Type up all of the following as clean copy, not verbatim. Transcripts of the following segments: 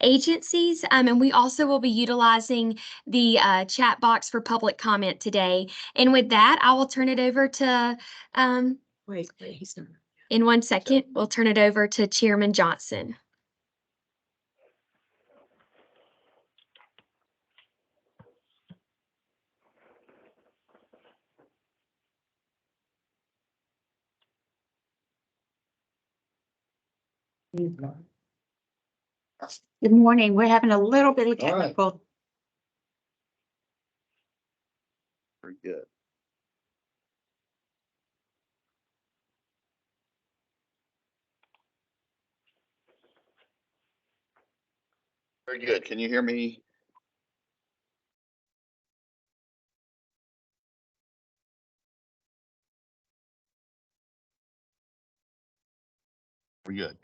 agencies. And we also will be utilizing the chat box for public comment today. And with that, I will turn it over to, Wait, he's not. in 1 second, we'll turn it over to Chairman Johnson. Good morning. We're having a little bit of technical. Very good. Very good. Can you hear me? We're good.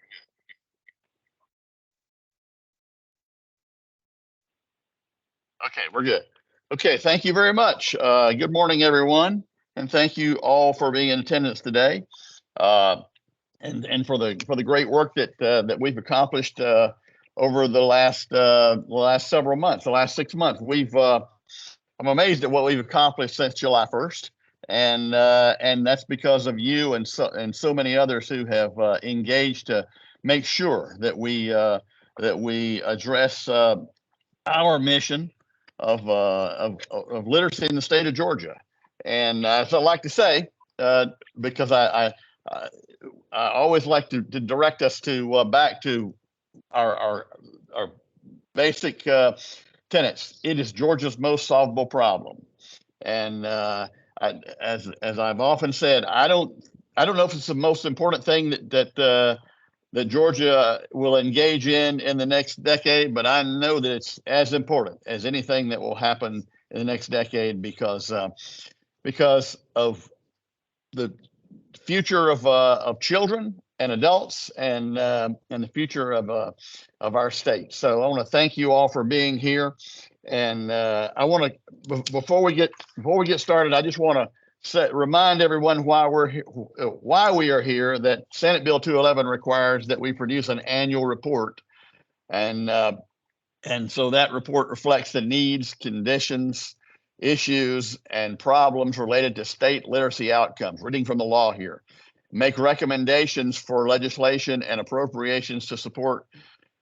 Okay, we're good. Okay, thank you very much. Good morning, everyone, and thank you all for being in attendance today, and for the great work that we've accomplished over the last several months, the last 6 months. I'm amazed at what we've accomplished since July 1st, and that's because of you and so many others who have engaged to make sure that we address our mission of literacy in the state of Georgia. And as I like to say, because I always like to direct us to back to our basic tenets. It is Georgia's most solvable problem. And as I've often said, I don't know if it's the most important thing that Georgia will engage in the next decade, but I know that it's as important as anything that will happen in the next decade because of the future of children and adults and the future of our state. So I want to thank you all for being here, and I want to before we get started, I just want to remind everyone why we are here, that Senate Bill 211 requires that we produce an annual report. And so that report reflects the needs, conditions, issues, and problems related to state literacy outcomes. Reading from the law here. Make recommendations for legislation and appropriations to support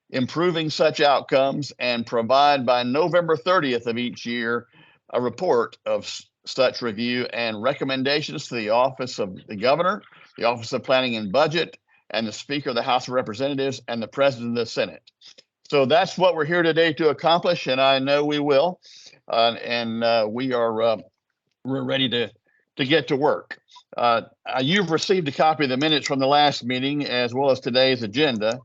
improving such outcomes, and provide by November 30th of each year a report of such review and recommendations to the Office of the Governor, the Office of Planning and Budget, and the Speaker of the House of Representatives and the President of the Senate. So that's what we're here today to accomplish, and I know we will. We're ready to get to work. You've received a copy of the minutes from the last meeting as well as today's agenda.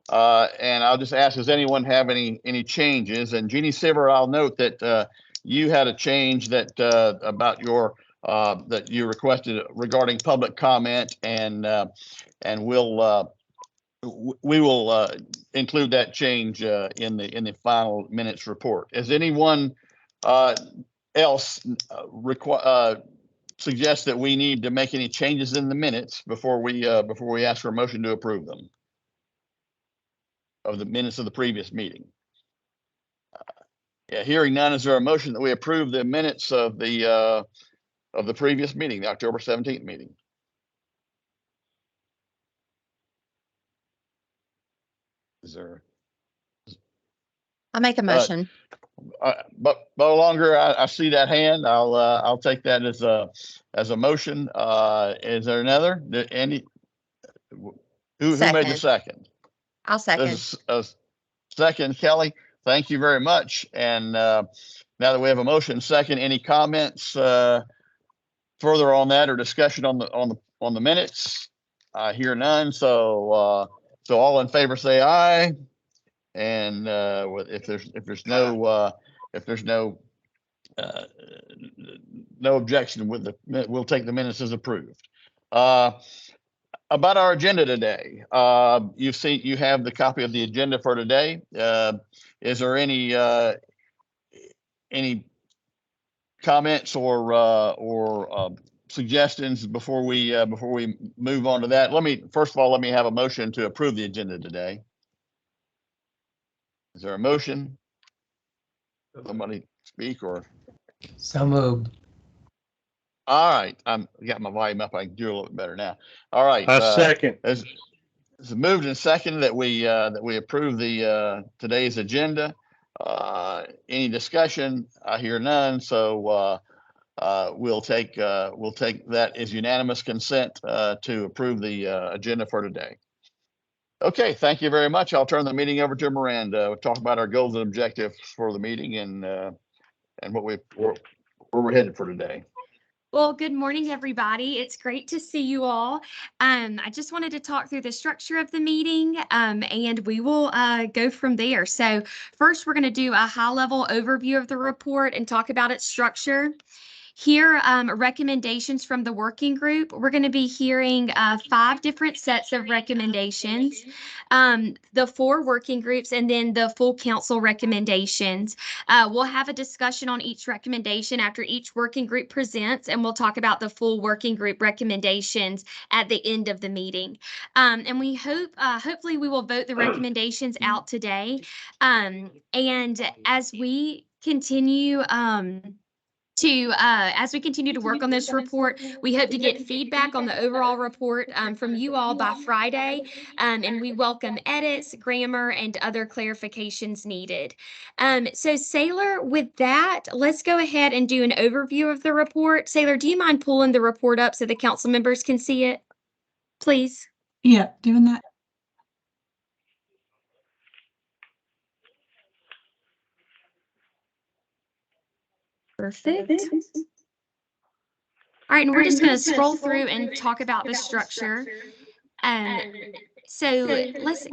And I'll just ask, does anyone have any changes? And Jeannie Siver, I'll note that you had a change that about your that you requested regarding public comment, and we will include that change in the final minutes report. Is anyone else suggest that we need to make any changes in the minutes before we ask for a motion to approve them? Of the minutes of the previous meeting. Yeah, hearing none, is there a motion that we approve the minutes of the previous meeting, the October 17th meeting? Is there? I'll make a motion. But no longer I see that hand. I'll take that as a motion. Is there another? Andy? Who made the second? I'll second. Second, Kelly. Thank you very much. And now that we have a motion second, any comments further on that or discussion on the minutes? I hear none. So all in favor say aye. And if there's no objection, we'll take the minutes as approved. About our agenda today, you have the copy of the agenda for today. Is there any comments or suggestions before we move on to that? First of all, let me have a motion to approve the agenda today. Is there a motion? Somebody speak or? So moved. All right, got my volume up. I can do a little bit better now. All right. I second. It's moved and seconded that we approve the today's agenda. Any discussion? I hear none. So we'll take that as unanimous consent to approve the agenda for today. Okay, thank you very much. I'll turn the meeting over to Miranda. We'll talk about our goals and objectives for the meeting and where we're headed for today. Well, good morning, everybody. It's great to see you all. I just wanted to talk through the structure of the meeting, and we will go from there. So first, we're going to do a high-level overview of the report and talk about its structure. Here, recommendations from the working group. We're going to be hearing 5 different sets of recommendations, the 4 working groups, and then the full council recommendations. We'll have a discussion on each recommendation after each working group presents, and we'll talk about the full working group recommendations at the end of the meeting. And we hopefully we will vote the recommendations out today. And as we continue to work on this report, we hope to get feedback on the overall report from you all by Friday, and we welcome edits, grammar, and other clarifications needed. So Sailor, with that, let's go ahead and do an overview of the report. Sailor, do you mind pulling the report up so the council members can see it, please? Yeah, doing that. Perfect. All right, and we're just going to scroll through and talk about the structure. So let's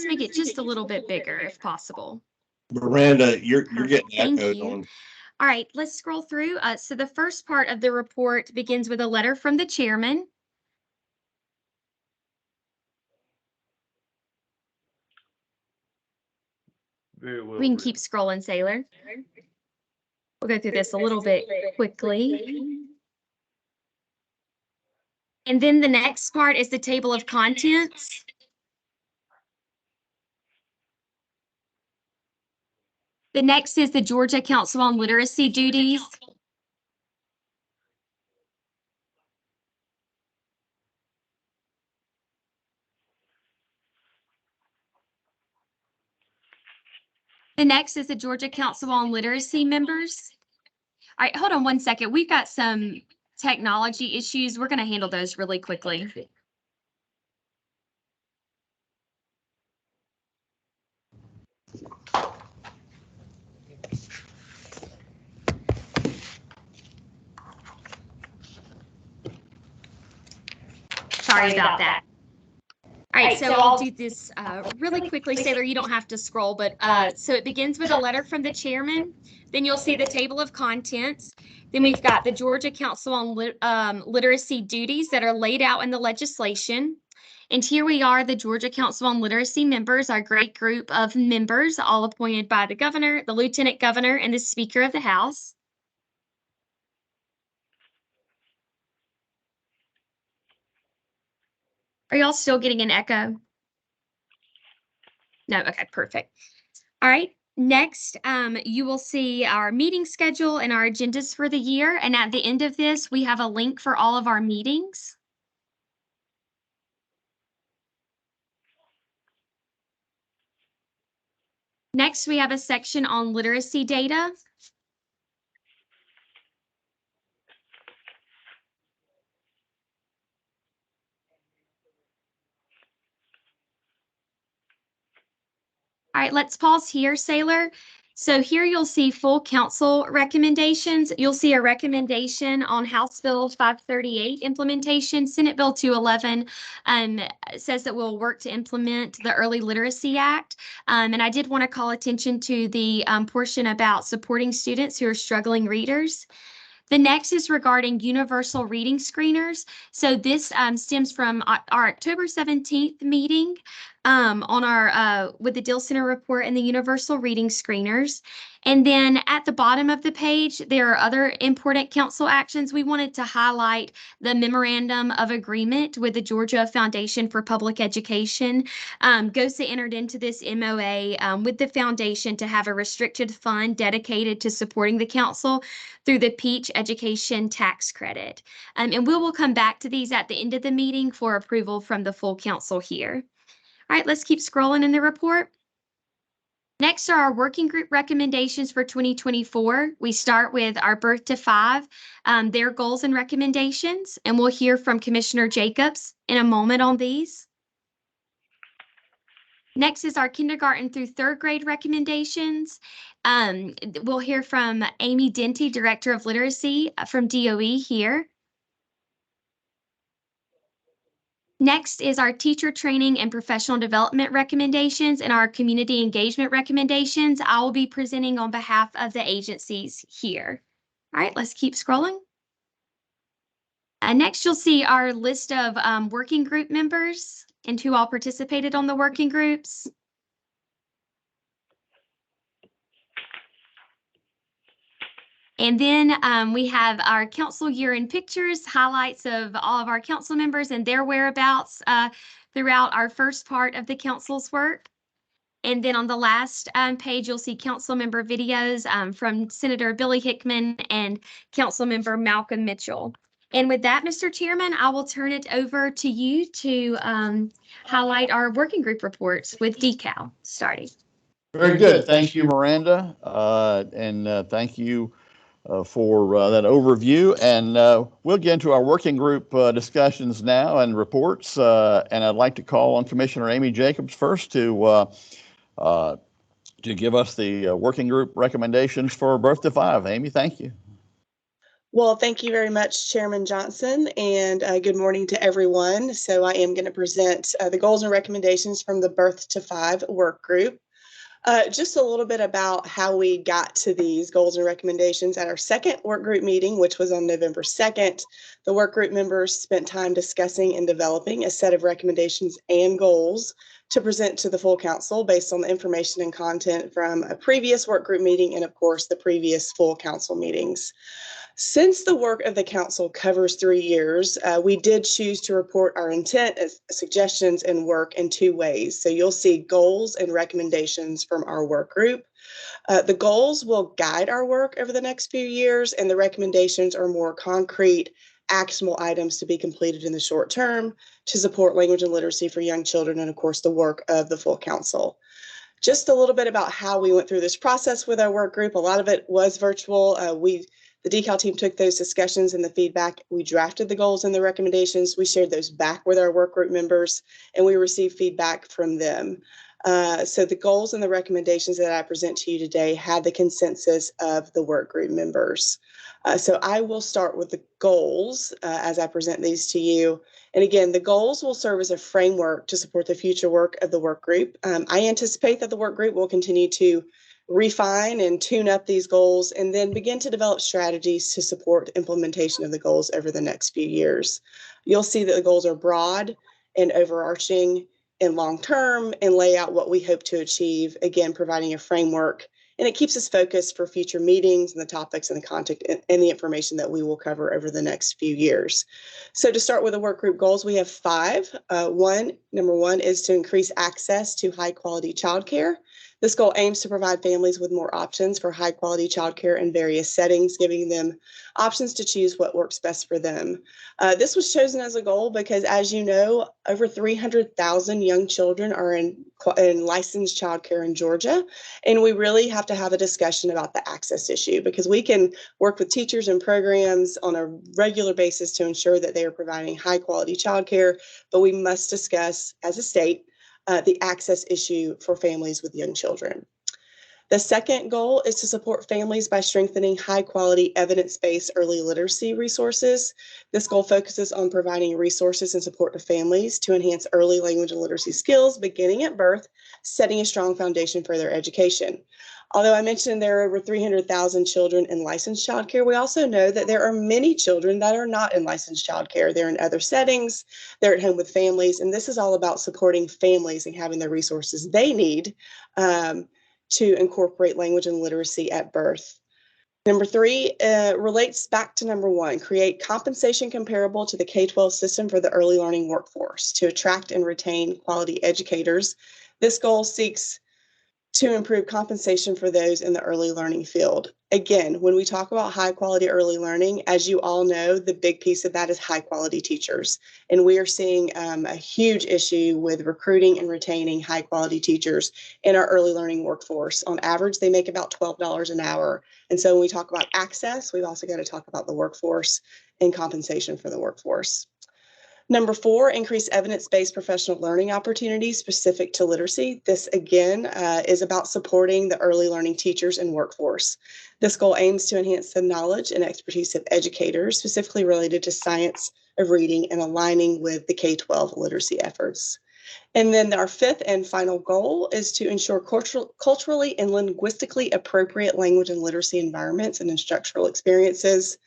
make it just a little bit bigger if possible. Miranda, you're getting Thank echoed you. on. All right, let's scroll through. So the first part of the report begins with a letter from the chairman. Very well We can written. keep scrolling, Sailor. We'll go through this a little bit quickly. And then the next part is the table of contents. The next is the Georgia Council on Literacy duties. The next is the Georgia Council on Literacy members. All right, hold on one second. We've got some technology issues. We're going to handle those really quickly. Sorry about that. All right, so I'll do this really quickly. Sailor, you don't have to scroll, but so it begins with a letter from the chairman. Then you'll see the table of contents. Then we've got the Georgia Council on Literacy duties that are laid out in the legislation. And here we are, the Georgia Council on Literacy members, our great group of members, all appointed by the governor, the lieutenant governor, and the Speaker of the House. Are y'all still getting an echo? No, okay, perfect. All right, next, you will see our meeting schedule and our agendas for the year. And at the end of this, we have a link for all of our meetings. Next, we have a section on literacy data. All right, let's pause here, Sailor. So here you'll see full council recommendations. You'll see a recommendation on House Bill 538 implementation. Senate Bill 211 says that we'll work to implement the Early Literacy Act. And I did want to call attention to the portion about supporting students who are struggling readers. The next is regarding universal reading screeners. So this stems from our October 17th meeting. on our with the Deal Center report and the universal reading screeners. And then at the bottom of the page, there are other important council actions. We wanted to highlight the memorandum of agreement with the Georgia Foundation for Public Education. GOSA entered into this MOA with the foundation to have a restricted fund dedicated to supporting the council through the Peach Education Tax Credit. And we will come back to these at the end of the meeting for approval from the full council here. All right, let's keep scrolling in the report. Next are our working group recommendations for 2024. We start with our Birth to 5, their goals and recommendations, and we'll hear from Commissioner Jacobs in a moment on these. Next is our kindergarten through 3rd grade recommendations. We'll hear from Amy Denty, Director of Literacy from DOE here. Next is our teacher training and professional development recommendations and our community engagement recommendations. I will be presenting on behalf of the agencies here. All right, let's keep scrolling. Next, you'll see our list of working group members and who all participated on the working groups. And then we have our council year-end pictures, highlights of all of our council members and their whereabouts throughout our first part of the council's work. And then on the last page, you'll see council member videos from Senator Billy Hickman and council member Malcolm Mitchell. And with that, Mr. Chairman, I will turn it over to you to highlight our working group reports with DECAL starting. Very good. Thank you, Miranda. And thank you for that overview. And we'll get into our working group discussions now and reports. And I'd like to call on Commissioner Amy Jacobs first to give us the working group recommendations for Birth to 5. Amy, thank you. Well, thank you very much, Chairman Johnson, and good morning to everyone. So I am going to present the goals and recommendations from the Birth to 5 work group. Just a little bit about how we got to these goals and recommendations at our second work group meeting, which was on November 2nd. The work group members spent time discussing and developing a set of recommendations and goals to present to the full council based on the information and content from a previous work group meeting and, of course, the previous full council meetings. Since the work of the council covers 3 years, we did choose to report our intent, suggestions, and work in 2 ways. So you'll see goals and recommendations from our work group. The goals will guide our work over the next few years, and the recommendations are more concrete, actionable items to be completed in the short term to support language and literacy for young children and, of course, the work of the full council. Just a little bit about how we went through this process with our work group. A lot of it was virtual. The DECAL team took those discussions and the feedback. We drafted the goals and the recommendations. We shared those back with our work group members, and we received feedback from them. So the goals and the recommendations that I present to you today had the consensus of the work group members. So I will start with the goals as I present these to you. And again, the goals will serve as a framework to support the future work of the work group. I anticipate that the work group will continue to refine and tune up these goals and then begin to develop strategies to support implementation of the goals over the next few years. You'll see that the goals are broad and overarching and long-term and lay out what we hope to achieve, again, providing a framework. And it keeps us focused for future meetings and the topics and the content and the information that we will cover over the next few years. So to start with the work group goals, we have 5. Number one is to increase access to high quality childcare. This goal aims to provide families with more options for high quality childcare in various settings, giving them options to choose what works best for them. This was chosen as a goal because, as you know, over 300,000 young children are in licensed childcare in Georgia, and we really have to have a discussion about the access issue because we can work with teachers and programs on a regular basis to ensure that they are providing high quality childcare, but we must discuss as a state the access issue for families with young children. The second goal is to support families by strengthening high-quality, evidence-based early literacy resources. This goal focuses on providing resources and support to families to enhance early language and literacy skills beginning at birth, setting a strong foundation for their education. Although I mentioned there are over 300,000 children in licensed childcare, we also know that there are many children that are not in licensed childcare. They're in other settings, they're at home with families, and this is all about supporting families and having the resources they need to incorporate language and literacy at birth. Number three relates back to number one, create compensation comparable to the K-12 system for the early learning workforce to attract and retain quality educators. This goal seeks to improve compensation for those in the early learning field. Again, when we talk about high quality early learning, as you all know, the big piece of that is high quality teachers. And we are seeing a huge issue with recruiting and retaining high quality teachers in our early learning workforce. On average, they make about $12 an hour. And so when we talk about access, we've also got to talk about the workforce and compensation for the workforce. Number four, increase evidence-based professional learning opportunities specific to literacy. This, again, is about supporting the early learning teachers and workforce. This goal aims to enhance the knowledge and expertise of educators, specifically related to science of reading and aligning with the K-12 literacy efforts. And then our fifth and final goal is to ensure culturally and linguistically appropriate language and literacy environments and instructional experiences.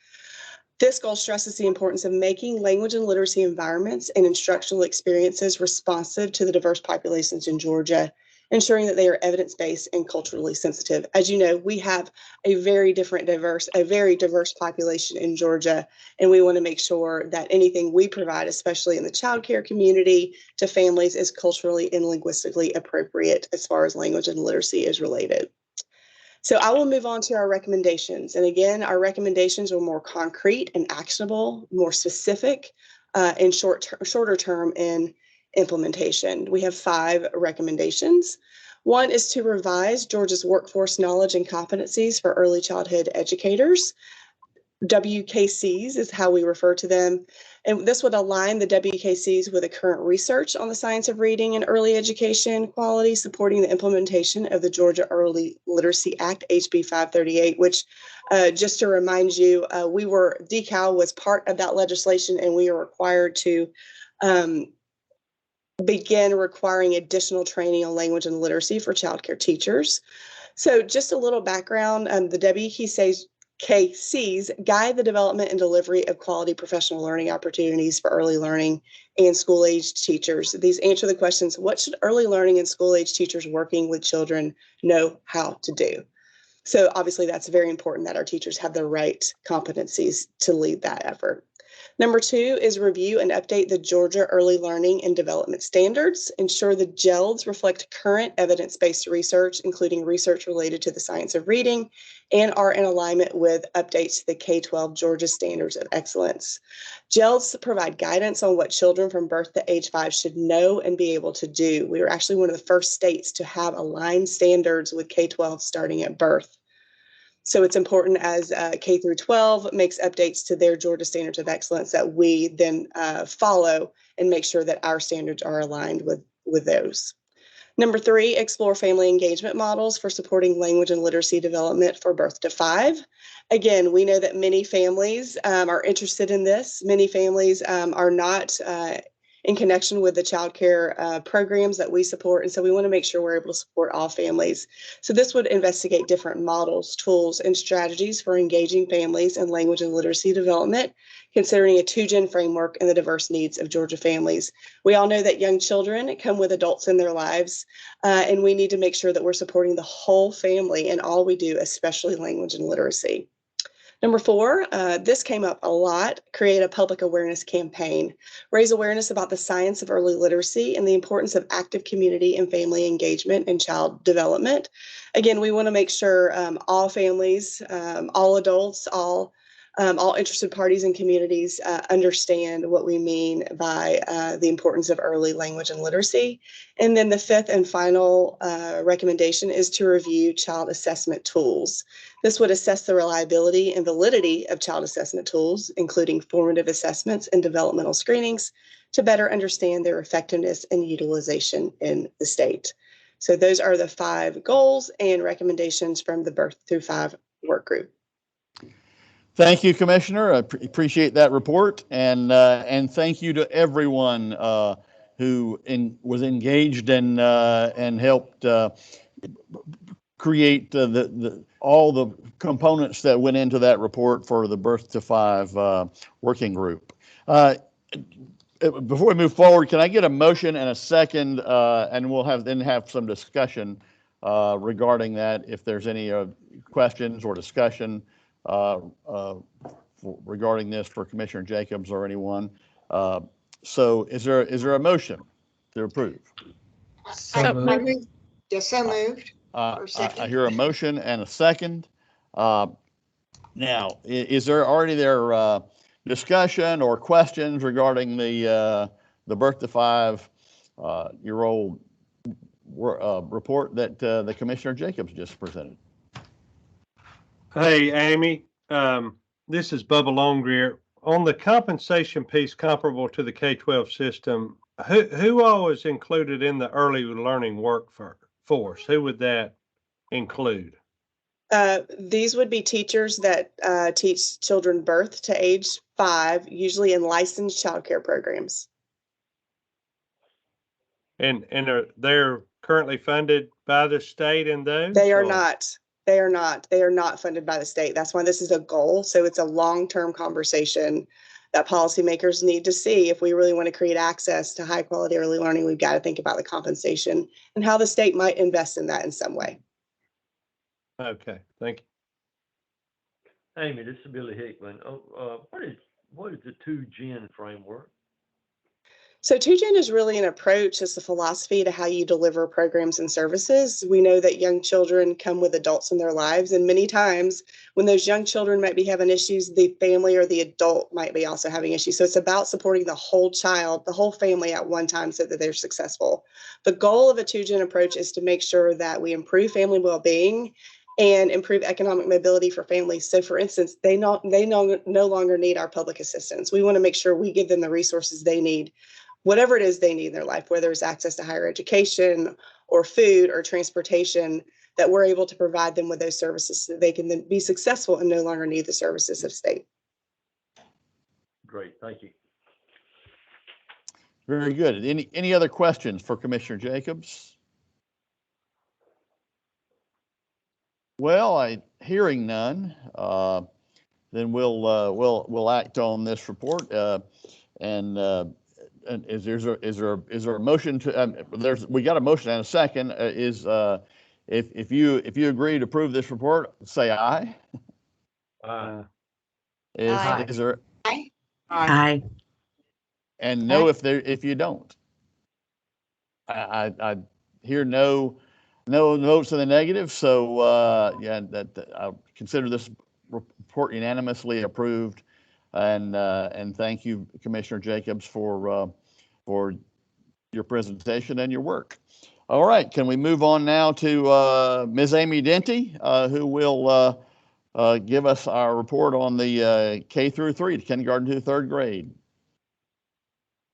This goal stresses the importance of making language and literacy environments and instructional experiences responsive to the diverse populations in Georgia, ensuring that they are evidence-based and culturally sensitive. As you know, we have a very diverse population in Georgia, and we want to make sure that anything we provide, especially in the childcare community, to families is culturally and linguistically appropriate as far as language and literacy is related. So I will move on to our recommendations. And again, our recommendations are more concrete and actionable, more specific, and shorter term in implementation. We have 5 recommendations. One is to revise Georgia's workforce knowledge and competencies for early childhood educators. WKCs is how we refer to them. And this would align the WKCs with the current research on the science of reading and early education quality, supporting the implementation of the Georgia Early Literacy Act, HB 538, which just to remind you, DECAL was part of that legislation, and we are required to begin requiring additional training on language and literacy for childcare teachers. So just a little background, the WKCs guide the development and delivery of quality professional learning opportunities for early learning and school-aged teachers. These answer the questions, what should early learning and school-aged teachers working with children know how to do? So obviously that's very important that our teachers have the right competencies to lead that effort. Number 2 is review and update the Georgia Early Learning and Development Standards. Ensure the GELDs reflect current evidence-based research, including research related to the science of reading, and are in alignment with updates to the K-12 Georgia Standards of Excellence. GELDs provide guidance on what children from birth to age 5 should know and be able to do. We were actually one of the first states to have aligned standards with K-12 starting at birth. So it's important as K through 12 makes updates to their Georgia Standards of Excellence that we then follow and make sure that our standards are aligned with those. Number 3, explore family engagement models for supporting language and literacy development for birth to 5. Again, we know that many families are interested in this. Many families are not in connection with the child care programs that we support. And so we want to make sure we're able to support all families. So this would investigate different models, tools, and strategies for engaging families in language and literacy development, considering a 2-gen framework and the diverse needs of Georgia families. We all know that young children come with adults in their lives, and we need to make sure that we're supporting the whole family in all we do, especially language and literacy. Number 4, this came up a lot, create a public awareness campaign. Raise awareness about the science of early literacy and the importance of active community and family engagement in child development. Again, we want to make sure all families, all adults, all interested parties and communities understand what we mean by the importance of early language and literacy. And then the 5th and final recommendation is to review child assessment tools. This would assess the reliability and validity of child assessment tools, including formative assessments and developmental screenings, to better understand their effectiveness and utilization in the state. So those are the 5 goals and recommendations from the Birth Through 5 work group. Thank you, Commissioner. I appreciate that report, and thank you to everyone who was engaged and helped create all the components that went into that report for the Birth to 5 working group. Before we move forward, can I get a motion and a second, and we'll have some discussion regarding that if there's any questions or discussion regarding this for Commissioner Jacobs or anyone. So is there a motion to approve? So moved. Just so moved. I hear a motion and a second. Now, is there already discussion or questions regarding the Birth to 5-year-old report that the Commissioner Jacobs just presented? Hey, Amy, this is Bubba Longrear. On the compensation piece comparable to the K-12 system, who all is included in the early learning workforce? Who would that include? These would be teachers that teach children birth to age 5, usually in licensed childcare programs. And are they're currently funded by the state in those? They are or- not. They are not. They are not funded by the state. That's why this is a goal. So it's a long-term conversation that policymakers need to see. If we really want to create access to high quality early learning, we've got to think about the compensation and how the state might invest in that in some way. Okay, thank you. Amy, this is Billy Hickman. What is the 2-gen framework? So 2-gen is really an approach, it's a philosophy to how you deliver programs and services. We know that young children come with adults in their lives, and many times when those young children might be having issues, the family or the adult might be also having issues. So it's about supporting the whole child, the whole family at one time so that they're successful. The goal of a 2-gen approach is to make sure that we improve family well-being and improve economic mobility for families. So for instance, they no longer need our public assistance. We want to make sure we give them the resources they need, whatever it is they need in their life, whether it's access to higher education or food or transportation, that we're able to provide them with those services so they can then be successful and no longer need the services of state. Great, thank you. Very good. Any other questions for Commissioner Jacobs? Well, hearing none, then we'll act on this report. And is there a motion to? We got a motion and a second. If you agree to approve this report, say aye. Aye. Aye. Is there? Aye. Aye. And no, if you don't. I hear no votes in the negative, so yeah, I'll consider this report unanimously approved, and thank you, Commissioner Jacobs, for your presentation and your work. All right, can we move on now to Ms. Amy Denty, who will give us our report on the K through 3, kindergarten to 3rd grade.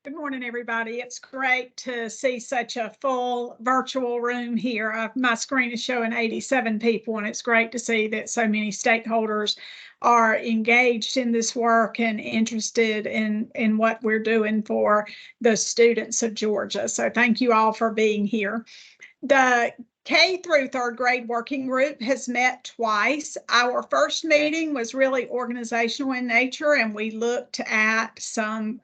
Good morning, everybody. It's great to see such a full virtual room here. My screen is showing 87 people, and it's great to see that so many stakeholders are engaged in this work and interested in what we're doing for the students of Georgia. So thank you all for being here. The K through 3rd grade working group has met twice. Our first meeting was really organizational in nature, and we looked at some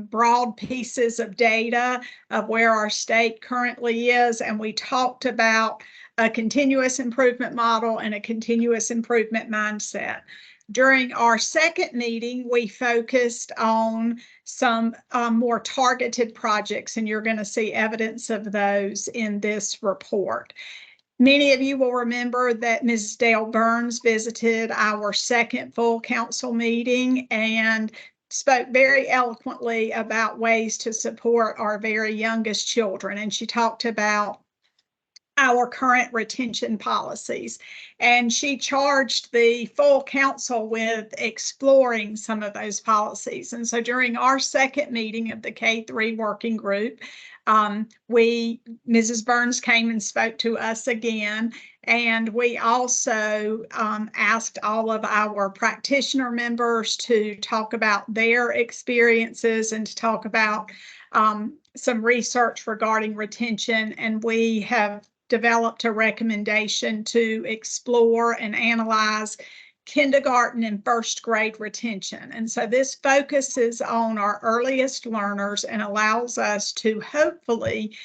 broad pieces of data of where our state currently is, and we talked about a continuous improvement model and a continuous improvement mindset. During our second meeting, we focused on some more targeted projects, and you're going to see evidence of those in this report. Many of you will remember that Mrs. Dale Burns visited our second full council meeting and spoke very eloquently about ways to support our very youngest children. And she talked about our current retention policies. And she charged the full council with exploring some of those policies. And so during our second meeting of the K-3 working group, Mrs. Burns came and spoke to us again, and we also asked all of our practitioner members to talk about their experiences and to talk about some research regarding retention. And we have developed a recommendation to explore and analyze kindergarten and first grade retention. And so this focuses on our earliest learners and allows us to hopefully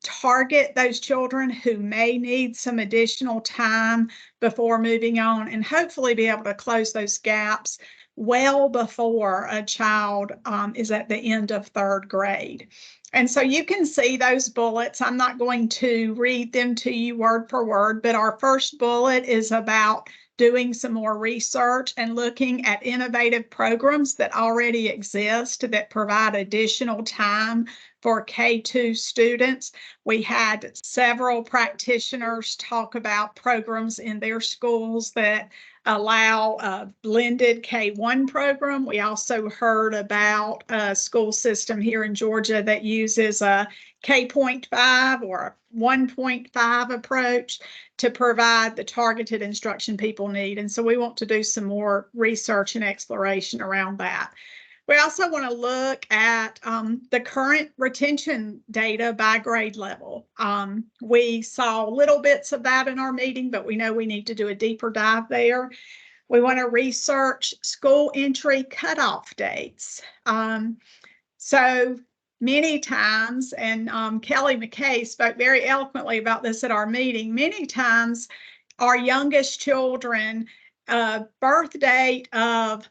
target those children who may need some additional time before moving on, and hopefully be able to close those gaps well before a child is at the end of third grade. And so you can see those bullets. I'm not going to read them to you word for word, but our first bullet is about doing some more research and looking at innovative programs that already exist that provide additional time for K-2 students. We had several practitioners talk about programs in their schools that allow a blended K-1 program. We also heard about a school system here in Georgia that uses a K.5 or a 1.5 approach to provide the targeted instruction people need. And so we want to do some more research and exploration around that. We also want to look at the current retention data by grade level. We saw little bits of that in our meeting, but we know we need to do a deeper dive there. We want to research school entry cutoff dates. So many times, and Kelly McKay spoke very eloquently about this at our meeting, many times our youngest children, birth date of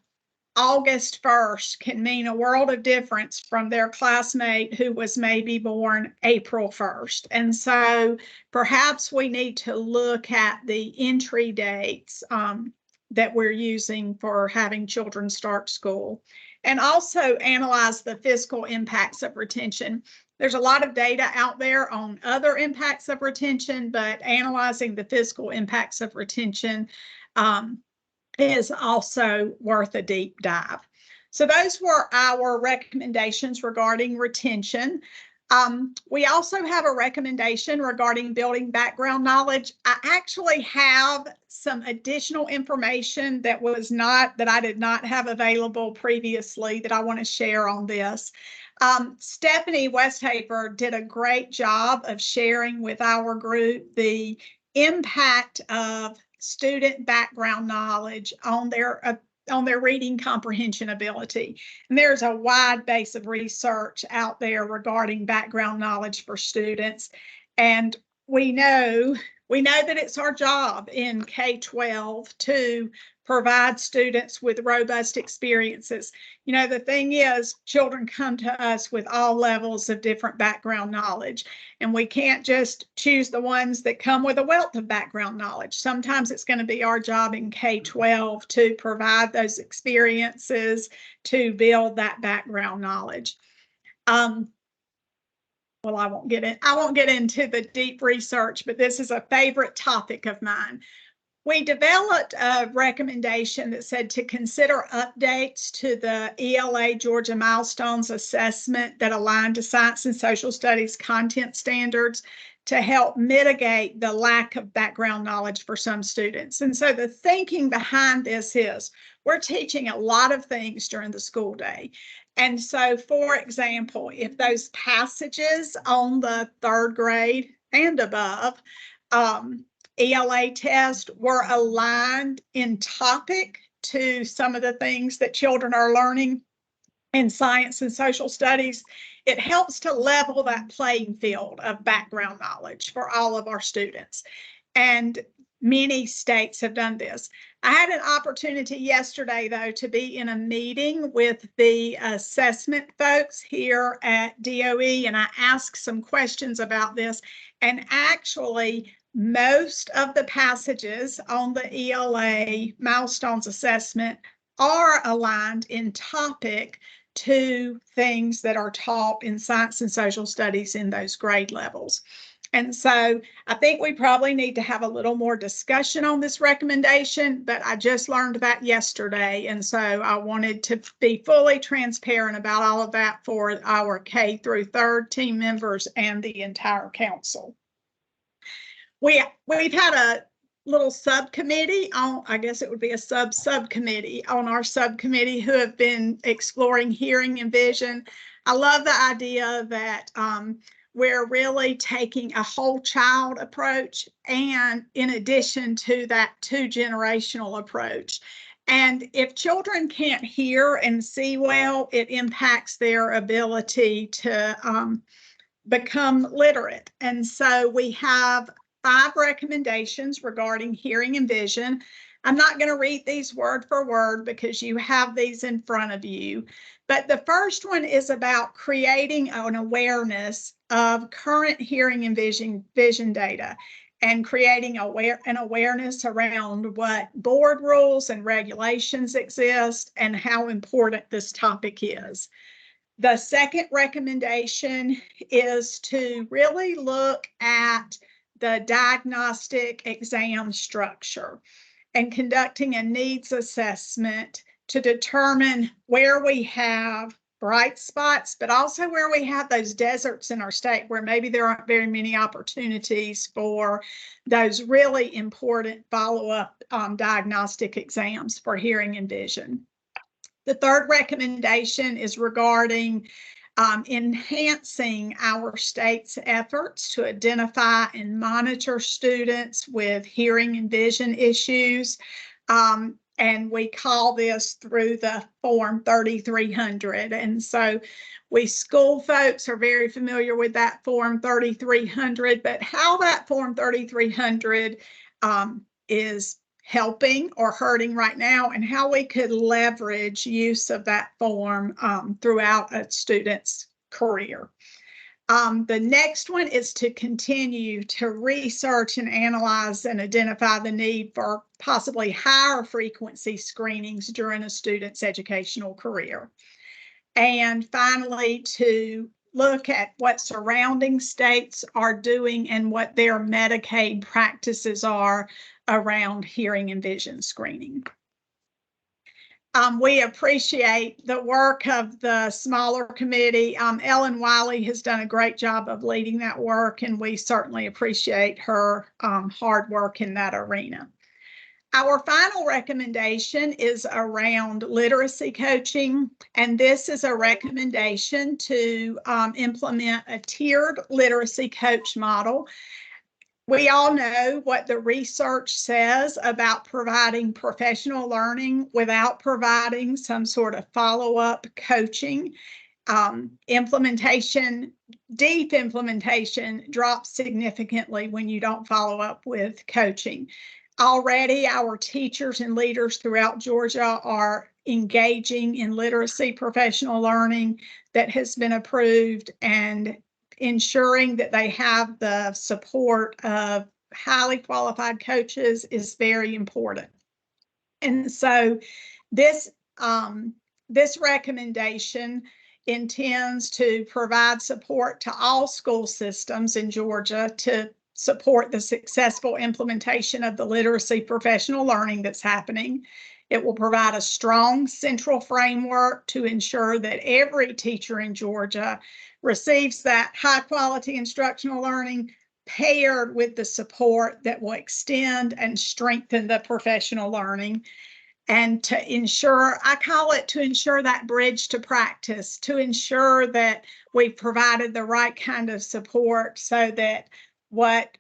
August 1st can mean a world of difference from their classmate who was maybe born April 1st. And so perhaps we need to look at the entry dates that we're using for having children start school, and also analyze the fiscal impacts of retention. There's a lot of data out there on other impacts of retention, but analyzing the fiscal impacts of retention is also worth a deep dive. So those were our recommendations regarding retention. We also have a recommendation regarding building background knowledge. I actually have some additional information that I did not have available previously that I want to share on this. Stephanie Westhaver did a great job of sharing with our group the impact of student background knowledge on their reading comprehension ability. And there's a wide base of research out there regarding background knowledge for students. And we know that it's our job in K-12 to provide students with robust experiences. You know, the thing is, children come to us with all levels of different background knowledge, and we can't just choose the ones that come with a wealth of background knowledge. Sometimes it's going to be our job in K-12 to provide those experiences to build that background knowledge. Well, I won't get into the deep research, but this is a favorite topic of mine. We developed a recommendation that said to consider updates to the ELA Georgia Milestones Assessment that align to science and social studies content standards to help mitigate the lack of background knowledge for some students. And so the thinking behind this is we're teaching a lot of things during the school day. And so, for example, if those passages on the third grade and above ELA test were aligned in topic to some of the things that children are learning in science and social studies, it helps to level that playing field of background knowledge for all of our students. And many states have done this. I had an opportunity yesterday, though, to be in a meeting with the assessment folks here at DOE, and I asked some questions about this. And actually, most of the passages on the ELA Milestones Assessment are aligned in topic to things that are taught in science and social studies in those grade levels. And so I think we probably need to have a little more discussion on this recommendation, but I just learned that yesterday. And so I wanted to be fully transparent about all of that for our K through 3rd team members and the entire council. We've had a little subcommittee on, I guess it would be a subcommittee on our subcommittee who have been exploring hearing and vision. I love the idea that we're really taking a whole child approach, and in addition to that, 2-generational approach. And if children can't hear and see well, it impacts their ability to become literate. And so we have 5 recommendations regarding hearing and vision. I'm not going to read these word for word because you have these in front of you. But the first one is about creating an awareness of current hearing and vision data, and creating an awareness around what board rules and regulations exist and how important this topic is. The second recommendation is to really look at the diagnostic exam structure and conducting a needs assessment to determine where we have bright spots, but also where we have those deserts in our state where maybe there aren't very many opportunities for those really important follow-up diagnostic exams for hearing and vision. The third recommendation is regarding enhancing our state's efforts to identify and monitor students with hearing and vision issues. And we call this through the Form 3300. And so we school folks are very familiar with that Form 3300, but how that Form 3300 is helping or hurting right now, and how we could leverage use of that form throughout a student's career. The next one is to continue to research and analyze and identify the need for possibly higher frequency screenings during a student's educational career. And finally, to look at what surrounding states are doing and what their Medicaid practices are around hearing and vision screening. We appreciate the work of the smaller committee. Ellen Wiley has done a great job of leading that work, and we certainly appreciate her hard work in that arena. Our final recommendation is around literacy coaching, and this is a recommendation to implement a tiered literacy coach model. We all know what the research says about providing professional learning without providing some sort of follow-up coaching. Deep implementation drops significantly when you don't follow up with coaching. Already, our teachers and leaders throughout Georgia are engaging in literacy professional learning that has been approved, and ensuring that they have the support of highly qualified coaches is very important. And so this recommendation intends to provide support to all school systems in Georgia to support the successful implementation of the literacy professional learning that's happening. It will provide a strong central framework to ensure that every teacher in Georgia receives that high quality instructional learning paired with the support that will extend and strengthen the professional learning. And to ensure, I call it to ensure that bridge to practice, to ensure that we've provided the right kind of support so that what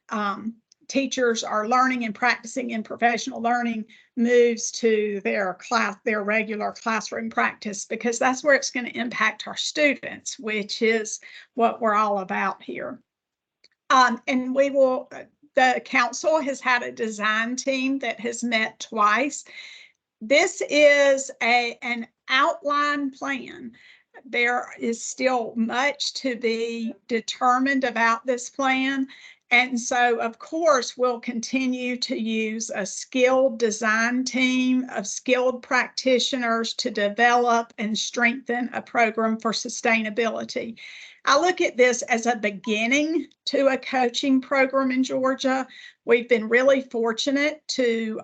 teachers are learning and practicing in professional learning moves to their regular classroom practice, because that's where it's going to impact our students, which is what we're all about here. And the council has had a design team that has met twice. This is an outline plan. There is still much to be determined about this plan. And so, of course, we'll continue to use a skilled design team of skilled practitioners to develop and strengthen a program for sustainability. I look at this as a beginning to a coaching program in Georgia. We've been really fortunate to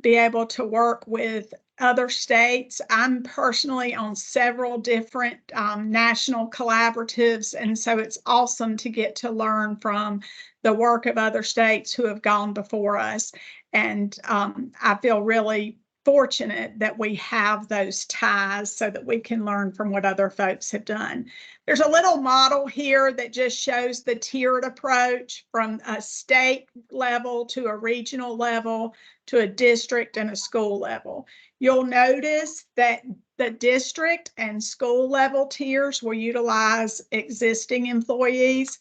be able to work with other states. I'm personally on several different national collaboratives, and so it's awesome to get to learn from the work of other states who have gone before us. And I feel really fortunate that we have those ties so that we can learn from what other folks have done. There's a little model here that just shows the tiered approach from a state level to a regional level to a district and a school level. You'll notice that the district and school level tiers will utilize existing employees.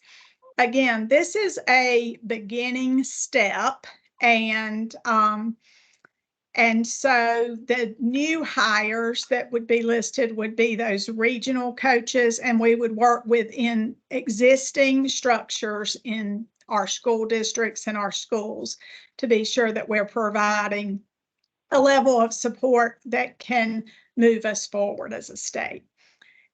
Again, this is a beginning step, and so the new hires that would be listed would be those regional coaches, and we would work within existing structures in our school districts and our schools to be sure that we're providing a level of support that can move us forward as a state.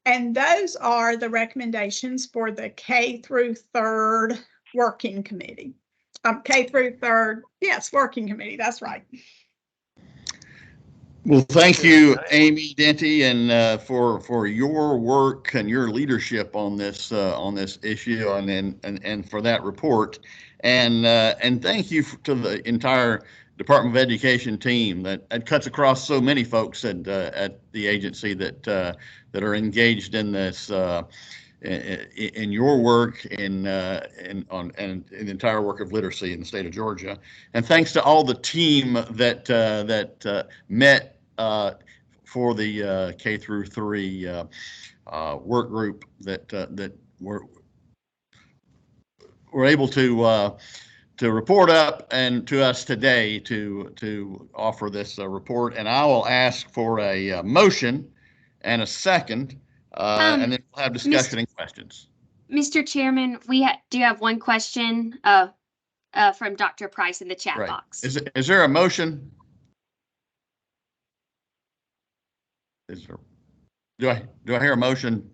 And those are the recommendations for the K through 3rd working committee. K through 3rd, yes, working committee, that's right. Well, thank you, Amy Denty, and for your work and your leadership on this issue, and for that report, and thank you to the entire Department of Education team that cuts across so many folks at the agency that are engaged in this in your work and the entire work of literacy in the state of Georgia. And thanks to all the team that met for the K through 3 work group that were able to report up and to us today to offer this report. And I will ask for a motion and a second, and then we'll have discussion and questions. Mr. Chairman, do have one question from Dr. Price in the chat box. Is there a motion? Do I hear a motion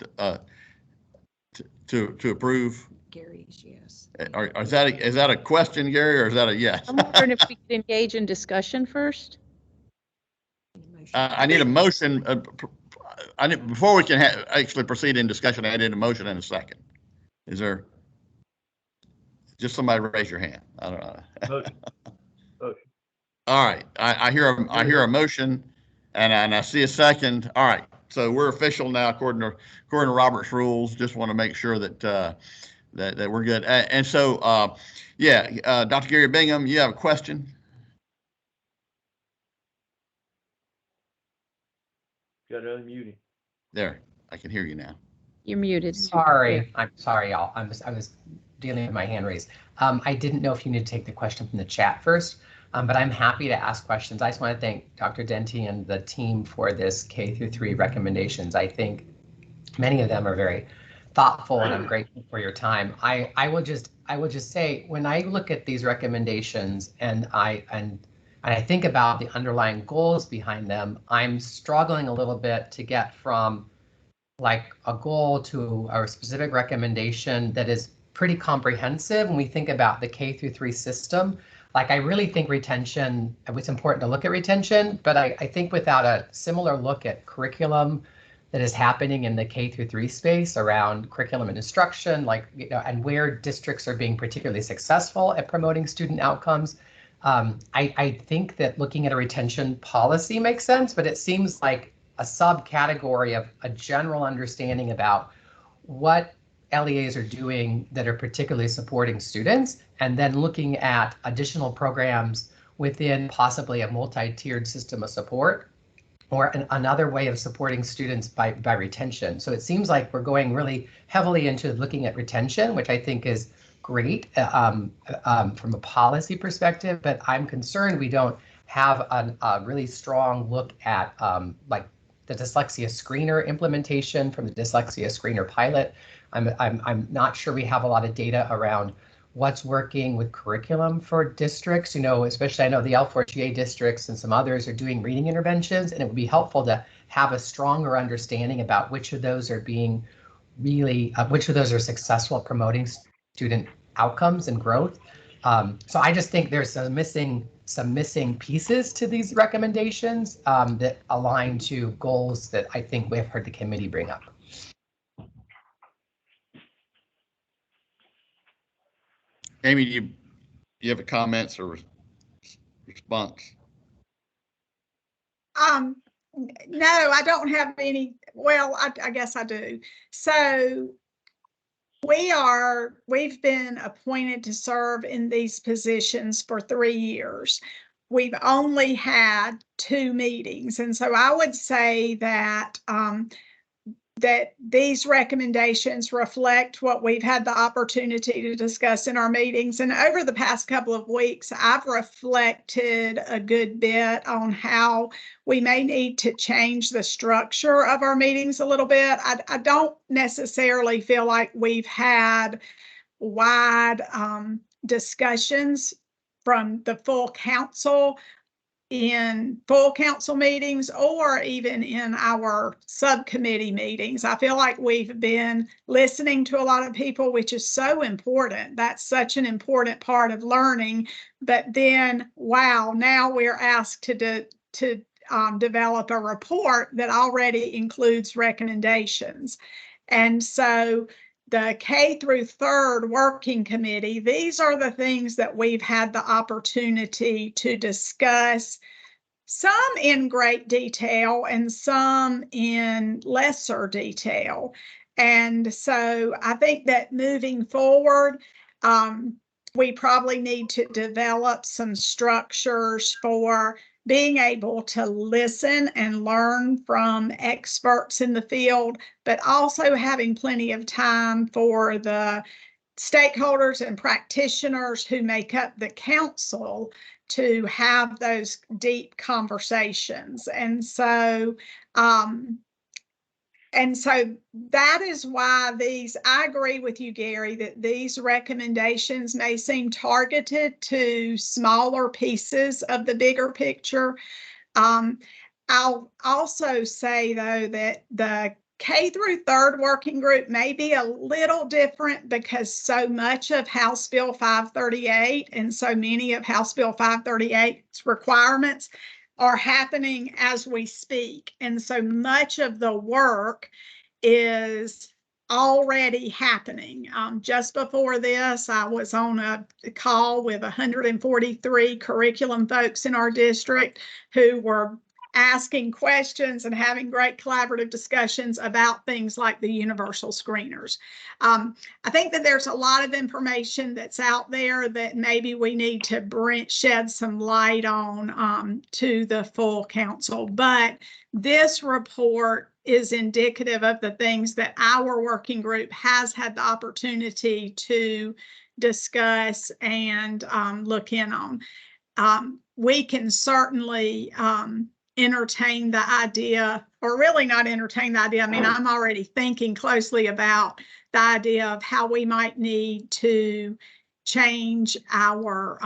to approve? Gary's yes. Is that a question, Gary, or is that a yes? I'm wondering if we could engage in discussion first. I need a motion. Before we can actually proceed in discussion, I need a motion and a second. Is there? Just somebody raise your hand. I don't know. Motion. All right. I hear a motion, and I see a second. All right. So we're official now, according to Robert's rules. Just want to make sure that that we're good. And so, Dr. Gary Bingham, you have a question? Got to unmute him. There, I can hear you now. You're muted. Sorry, I'm sorry, y'all. I was dealing with my hand raised. I didn't know if you need to take the question from the chat first, but I'm happy to ask questions. I just want to thank Dr. Denty and the team for this K through 3 recommendations. I think many of them are very thoughtful, and I'm grateful for your time. I will just say, when I look at these recommendations and I think about the underlying goals behind them, I'm struggling a little bit to get from like a goal to a specific recommendation that is pretty comprehensive when we think about the K through 3 system. Like, I really think retention, it's important to look at retention, but I think without a similar look at curriculum that is happening in the K through 3 space around curriculum and instruction, like, and where districts are being particularly successful at promoting student outcomes, I think that looking at a retention policy makes sense, but it seems like a subcategory of a general understanding about what LEAs are doing that are particularly supporting students, and then looking at additional programs within possibly a multi-tiered system of support, or another way of supporting students by retention. So it seems like we're going really heavily into looking at retention, which I think is great from a policy perspective, but I'm concerned we don't have a really strong look at like the dyslexia screener implementation from the dyslexia screener pilot. I'm not sure we have a lot of data around what's working with curriculum for districts, especially I know the L4GA districts and some others are doing reading interventions, and it would be helpful to have a stronger understanding about which of those are being really, which of those are successful at promoting student outcomes and growth. So I just think there's some missing pieces to these recommendations that align to goals that I think we've heard the committee bring up. Amy, do you have a comments or response? No, I don't have any. Well, I guess I do. So we've been appointed to serve in these positions for 3 years. We've only had 2 meetings. And so I would say that that these recommendations reflect what we've had the opportunity to discuss in our meetings. And over the past couple of weeks, I've reflected a good bit on how we may need to change the structure of our meetings a little bit. I don't necessarily feel like we've had wide discussions from the full council in full council meetings or even in our subcommittee meetings. I feel like we've been listening to a lot of people, which is so important. That's such an important part of learning. But then, wow, now we're asked to develop a report that already includes recommendations. And so the K through 3rd working committee, these are the things that we've had the opportunity to discuss, some in great detail and some in lesser detail. And so I think that moving forward, we probably need to develop some structures for being able to listen and learn from experts in the field, but also having plenty of time for the stakeholders and practitioners who make up the council to have those deep conversations. And so that is why I agree with you, Gary, that these recommendations may seem targeted to smaller pieces of the bigger picture. I'll also say, though, that the K through 3rd working group may be a little different because so much of House Bill 538 and so many of House Bill 538's requirements are happening as we speak. And so much of the work is already happening. Just before this, I was on a call with 143 curriculum folks in our district who were asking questions and having great collaborative discussions about things like the universal screeners. I think that there's a lot of information that's out there that maybe we need to shed some light on to the full council. But this report is indicative of the things that our working group has had the opportunity to discuss and look in on. We can certainly entertain the idea, or really not entertain the idea. I mean, I'm already thinking closely about the idea of how we might need to change our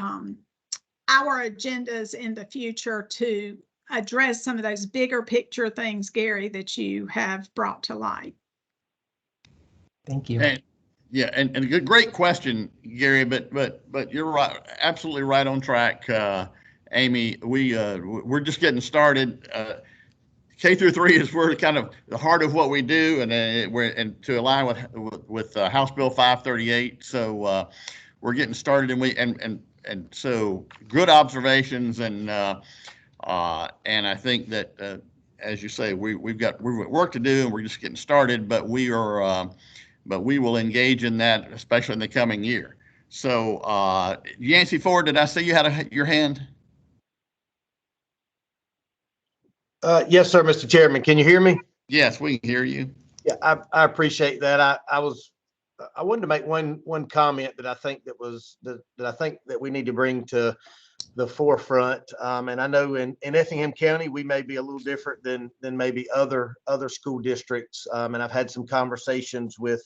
agendas in the future to address some of those bigger picture things, Gary, that you have brought to light. Thank you. And a great question, Gary, but you're right, absolutely right on track. Amy, we're just getting started. K through 3 is we're kind of the heart of what we do, and to align with House Bill 538. So we're getting started, and so good observations, and I think that as you say, we've got work to do, and we're just getting started. But we will engage in that, especially in the coming year. So Yancey Ford, did I see you had your hand? Yes, sir, Mr. Chairman. Can you hear me? Yes, we can hear you. Yeah, I appreciate that. I wanted to make one comment that I think that we need to bring to the forefront. And I know in Effingham County, we may be a little different than maybe other school districts. And I've had some conversations with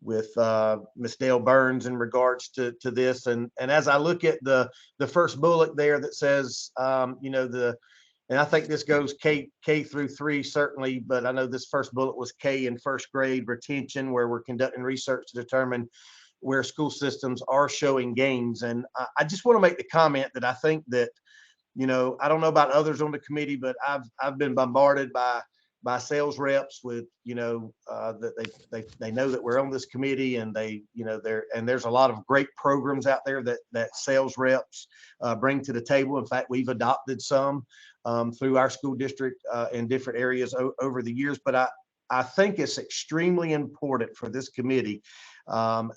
Miss Dale Burns in regards to this. And as I look at the first bullet there that says, and I think this goes K through 3 certainly, but I know this first bullet was K in first grade retention, where we're conducting research to determine where school systems are showing gains. And I just want to make the comment that I think that, I don't know about others on the committee, but I've been bombarded by sales reps with, that they know that we're on this committee, and there's a lot of great programs out there that sales reps bring to the table. In fact, we've adopted some through our school district in different areas over the years. But I think it's extremely important for this committee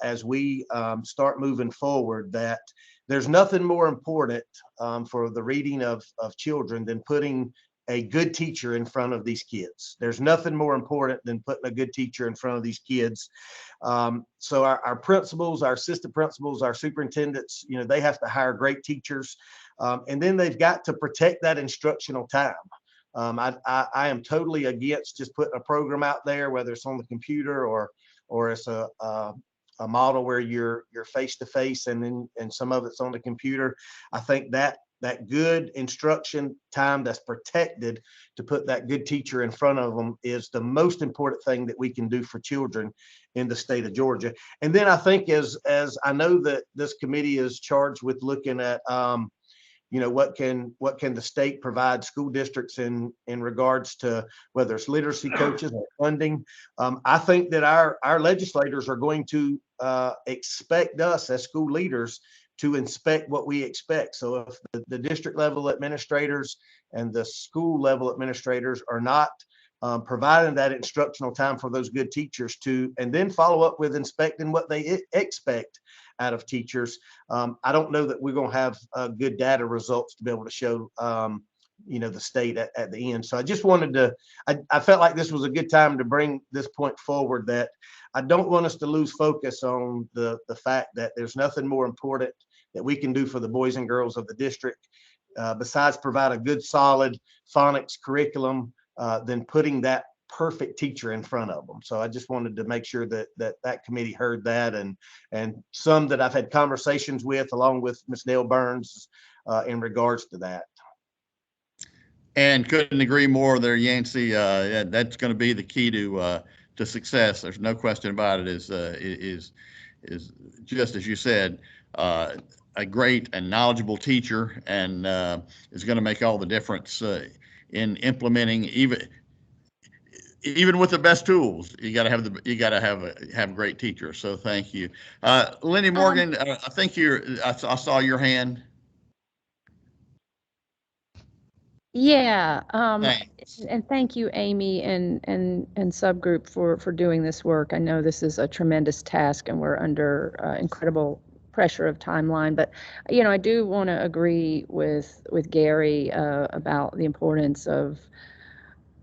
as we start moving forward, that there's nothing more important for the reading of children than putting a good teacher in front of these kids. There's nothing more important than putting a good teacher in front of these kids. So our principals, our assistant principals, our superintendents, they have to hire great teachers. And then they've got to protect that instructional time. I am totally against just putting a program out there, whether it's on the computer or it's a model where you're face to face, and some of it's on the computer. I think that good instruction time that's protected to put that good teacher in front of them is the most important thing that we can do for children in the state of Georgia. And then I think as I know that this committee is charged with looking at what can the state provide school districts in regards to whether it's literacy coaches or funding. I think that our legislators are going to expect us as school leaders to inspect what we expect. So if the district level administrators and the school level administrators are not providing that instructional time for those good teachers and then follow up with inspecting what they expect out of teachers, I don't know that we're going to have good data results to be able to show the state at the end. So I just wanted I felt like this was a good time to bring this point forward, that I don't want us to lose focus on the fact that there's nothing more important that we can do for the boys and girls of the district besides provide a good, solid phonics curriculum than putting that perfect teacher in front of them. So I just wanted to make sure that committee heard that, and some that I've had conversations with, along with Ms. Dale Burns, in regards to that. And couldn't agree more there, Yancey. That's going to be the key to success. There's no question about it. Is just as you said, a great and knowledgeable teacher, and is going to make all the difference in implementing even with the best tools. You got to have great teachers. So thank you, Lenny Morgan. I think I saw your hand. Yeah, Thanks. and thank you, Amy and subgroup for doing this work. I know this is a tremendous task, and we're under incredible pressure of timeline. But I do want to agree with Gary about the importance of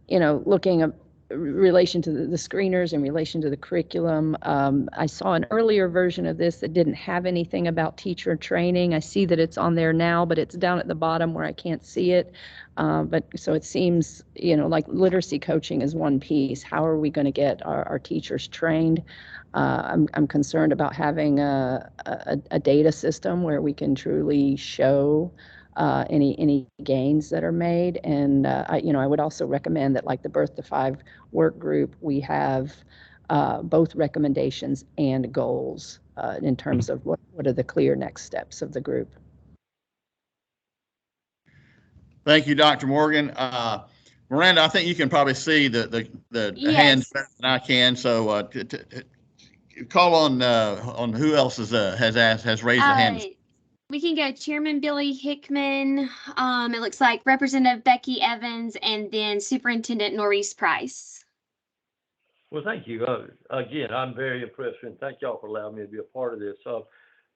looking at relation to the screeners in relation to the curriculum. I saw an earlier version of this that didn't have anything about teacher training. I see that it's on there now, but it's down at the bottom where I can't see it. But so it seems, like literacy coaching is one piece. How are we going to get our teachers trained? I'm concerned about having a data system where we can truly show any gains that are made. And I would also recommend that, like the Birth to 5 work group, we have both recommendations and goals in terms of what are the clear next steps of the group. Thank you, Dr. Morgan. Miranda, I think you can probably see the Yes. hands better than I can. So call on who else has raised a hand. We can go Chairman Billy Hickman. It looks like Representative Becky Evans, and then Superintendent Norris Price. Well, thank you. Again, I'm very impressed, and thank y'all for allowing me to be a part of this.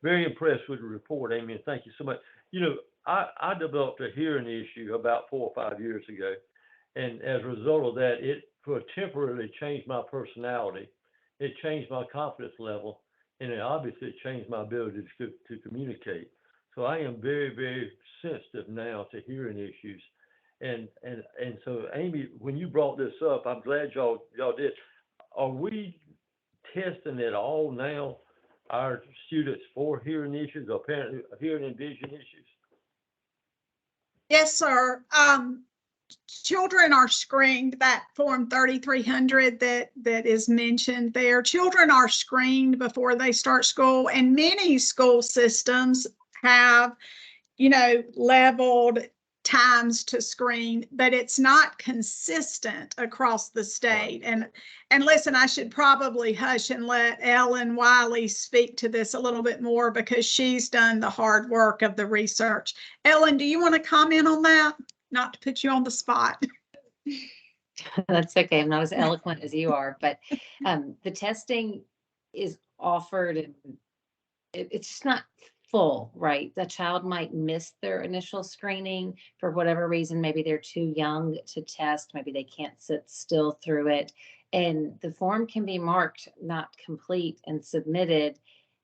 Very impressed with the report, Amy, and thank you so much. I developed a hearing issue about 4 or 5 years ago, and as a result of that, it temporarily changed my personality. It changed my confidence level, and it obviously changed my ability to communicate. So I am very, very sensitive now to hearing issues. And so, Amy, when you brought this up, I'm glad y'all did. Are we testing at all now our students for hearing issues, apparently hearing and vision issues? Yes, sir. Children are screened, that form 3300 that is mentioned there. Children are screened before they start school, and many school systems have, leveled times to screen, but it's not consistent across the state. And listen, I should probably hush and let Ellen Wiley speak to this a little bit more because she's done the hard work of the research. Ellen, do you want to comment on that? Not to put you on the spot. That's okay. I'm not as eloquent as you are, but the testing is offered and it's just not full, right? The child might miss their initial screening for whatever reason. Maybe they're too young to test. Maybe they can't sit still through it. And the form can be marked not complete and submitted.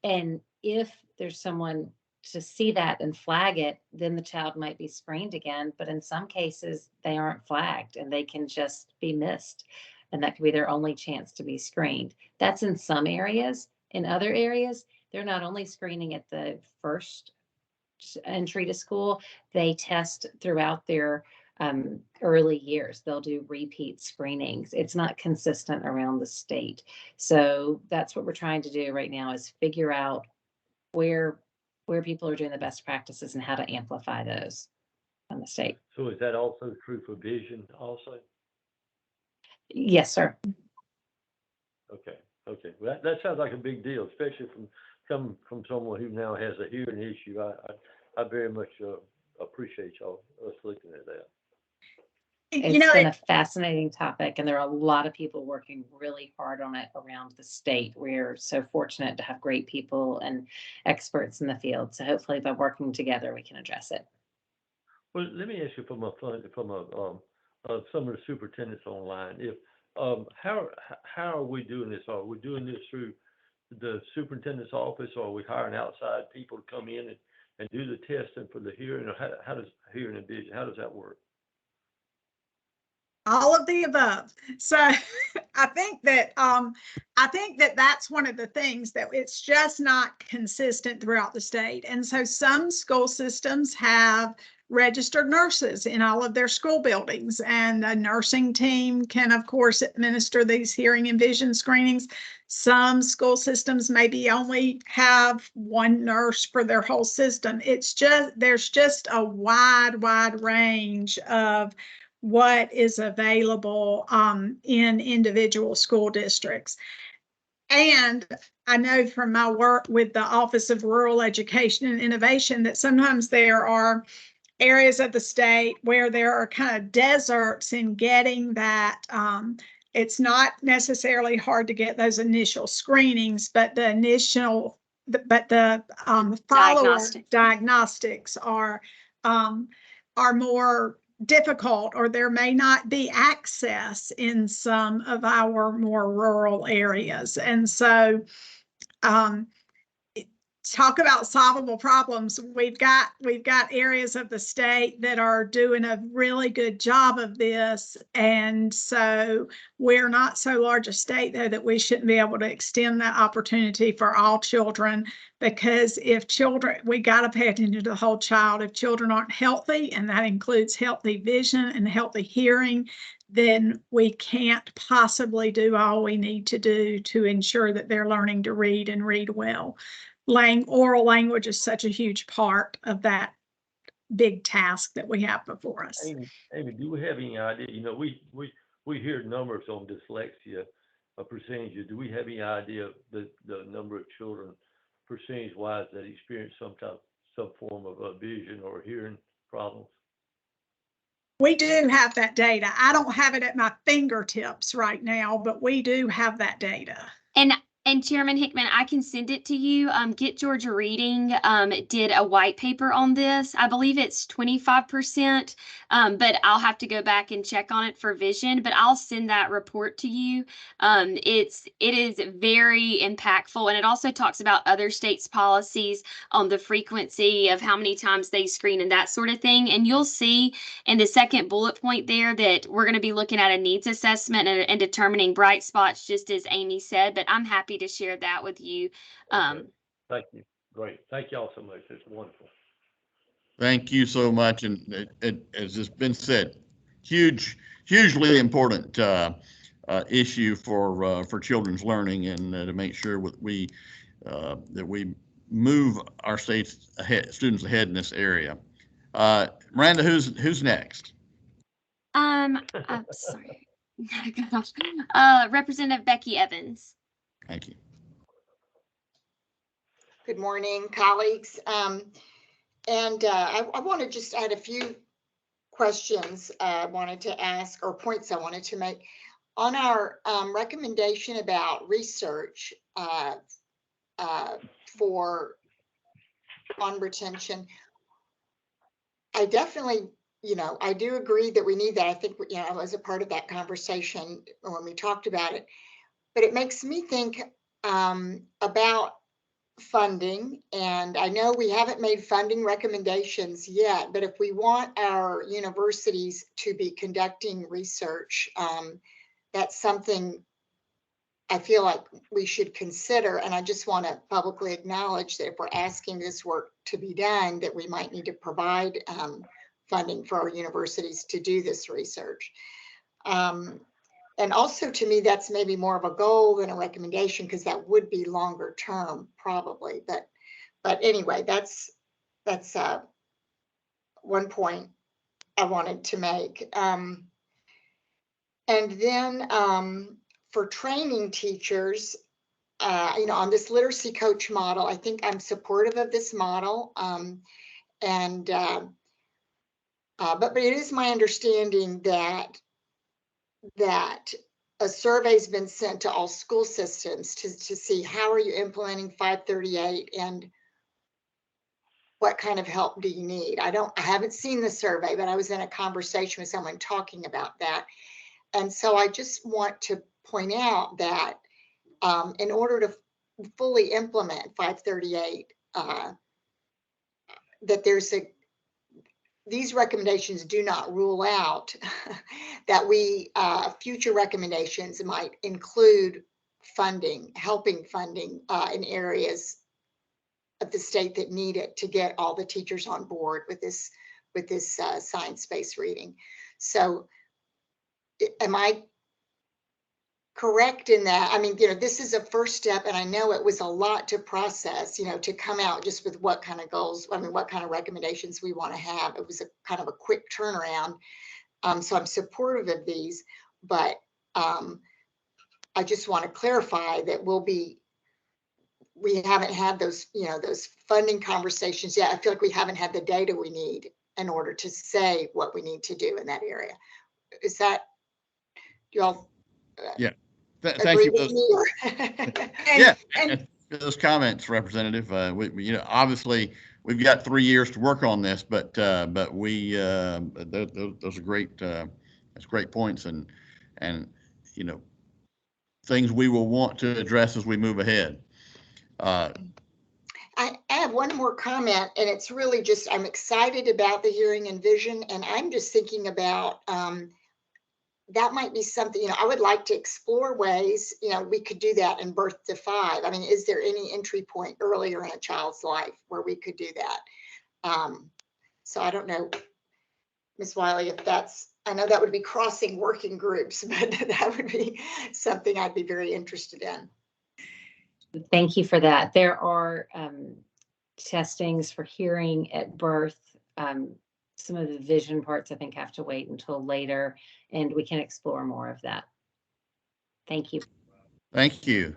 And if there's someone to see that and flag it, then the child might be screened again. But in some cases, they aren't flagged and they can just be missed. And that could be their only chance to be screened. That's in some areas. In other areas, they're not only screening at the first entry to school, they test throughout their early years. They'll do repeat screenings. It's not consistent around the state. So that's what we're trying to do right now is figure out where people are doing the best practices and how to amplify those on the state. So is that also true for vision also? Yes, sir. Okay. Well, that sounds like a big deal, especially coming from someone who now has a hearing issue. I very much appreciate us looking at that. It's been a fascinating topic, and there are a lot of people working really hard on it around the state. We're so fortunate to have great people and experts in the field. So hopefully by working together, we can address it. Well, let me ask you from some of the superintendents online, if how are we doing this? Are we doing this through the superintendent's office, or are we hiring outside people to come in and do the testing for the hearing, or how does hearing and vision, how does that work? All of the above. So I think that that's one of the things that it's just not consistent throughout the state. And so some school systems have registered nurses in all of their school buildings, and a nursing team can, of course, administer these hearing and vision screenings. Some school systems maybe only have one nurse for their whole system. There's just a wide range of what is available in individual school districts. And I know from my work with the Office of Rural Education and Innovation that sometimes there are areas of the state where there are kind of deserts in getting that. It's not necessarily hard to get those initial screenings, but the follow-up diagnostics are more difficult, or there may not be access in some of our more rural areas. And so talk about solvable problems. We've got areas of the state that are doing a really good job of this. And so we're not so large a state, though, that we shouldn't be able to extend that opportunity for all children, because we got to pay attention to the whole child. If children aren't healthy, and that includes healthy vision and healthy hearing, then we can't possibly do all we need to do to ensure that they're learning to read and read well. Oral language is such a huge part of that big task that we have before us. Amy, do we have any idea? We hear numbers on dyslexia, percentages. Do we have any idea of the number of children percentage-wise that experience some form of vision or hearing problems? We do have that data. I don't have it at my fingertips right now, but we do have that data. And Chairman Hickman, I can send it to you. Get Georgia Reading did a white paper on this. I believe it's 25%, but I'll have to go back and check on it for vision, but I'll send that report to you. It is very impactful, and it also talks about other states' policies on the frequency of how many times they screen and that sort of thing. And you'll see in the second bullet point there that we're going to be looking at a needs assessment and determining bright spots, just as Amy said, but I'm happy happy to share that with you. Okay. Thank you. Great. Thank y'all so much. It's wonderful. Thank you so much. And as has been said, hugely important issue for children's learning, and to make sure that we move our students ahead in this area. Miranda, who's next? I'm sorry. Gosh. Representative Becky Evans. Thank you. Good morning, colleagues. I want to just add a few questions I wanted to ask, or points I wanted to make. On our recommendation about research on retention, I definitely, I do agree that we need that. I think, I was a part of that conversation when we talked about it, but it makes me think about funding. And I know we haven't made funding recommendations yet, but if we want our universities to be conducting research, that's something I feel like we should consider. And I just want to publicly acknowledge that if we're asking this work to be done, that we might need to provide funding for our universities to do this research. And also, to me, that's maybe more of a goal than a recommendation, because that would be longer term probably. But anyway, that's one point I wanted to make. And then for training teachers, on this literacy coach model, I think I'm supportive of this model. But it is my understanding that a survey has been sent to all school systems to see how are you implementing 538 and what kind of help do you need. I haven't seen the survey, but I was in a conversation with someone talking about that. And so I just want to point out that in order to fully implement 538, that these recommendations do not rule out that future recommendations might include helping funding in areas of the state that need it to get all the teachers on board with this science-based reading. So am I correct in that? I mean, this is a first step, and I know it was a lot to process, to come out just with what kind of goals, what kind of recommendations we want to have. It was a kind of a quick turnaround. So I'm supportive of these, but I just want to clarify that we haven't had those funding conversations yet. I feel like we haven't had the data we need in order to say what we need to do in that area. Is that, do y'all? Yeah. Thank you. Those comments, Representative. Obviously we've got 3 years to work on this, but we those are great. That's great points, and things we will want to address as we move ahead. I have one more comment, and it's really just, I'm excited about the hearing and vision, and I'm just thinking about that might be something, I would like to explore ways, we could do that in birth to 5. I mean, is there any entry point earlier in a child's life where we could do that? So I don't know, Ms. Wiley, if I know that would be crossing working groups, but that would be something I'd be very interested in. Thank you for that. There are testings for hearing at birth. Some of the vision parts, I think, have to wait until later, and we can explore more of that. Thank you. Thank you.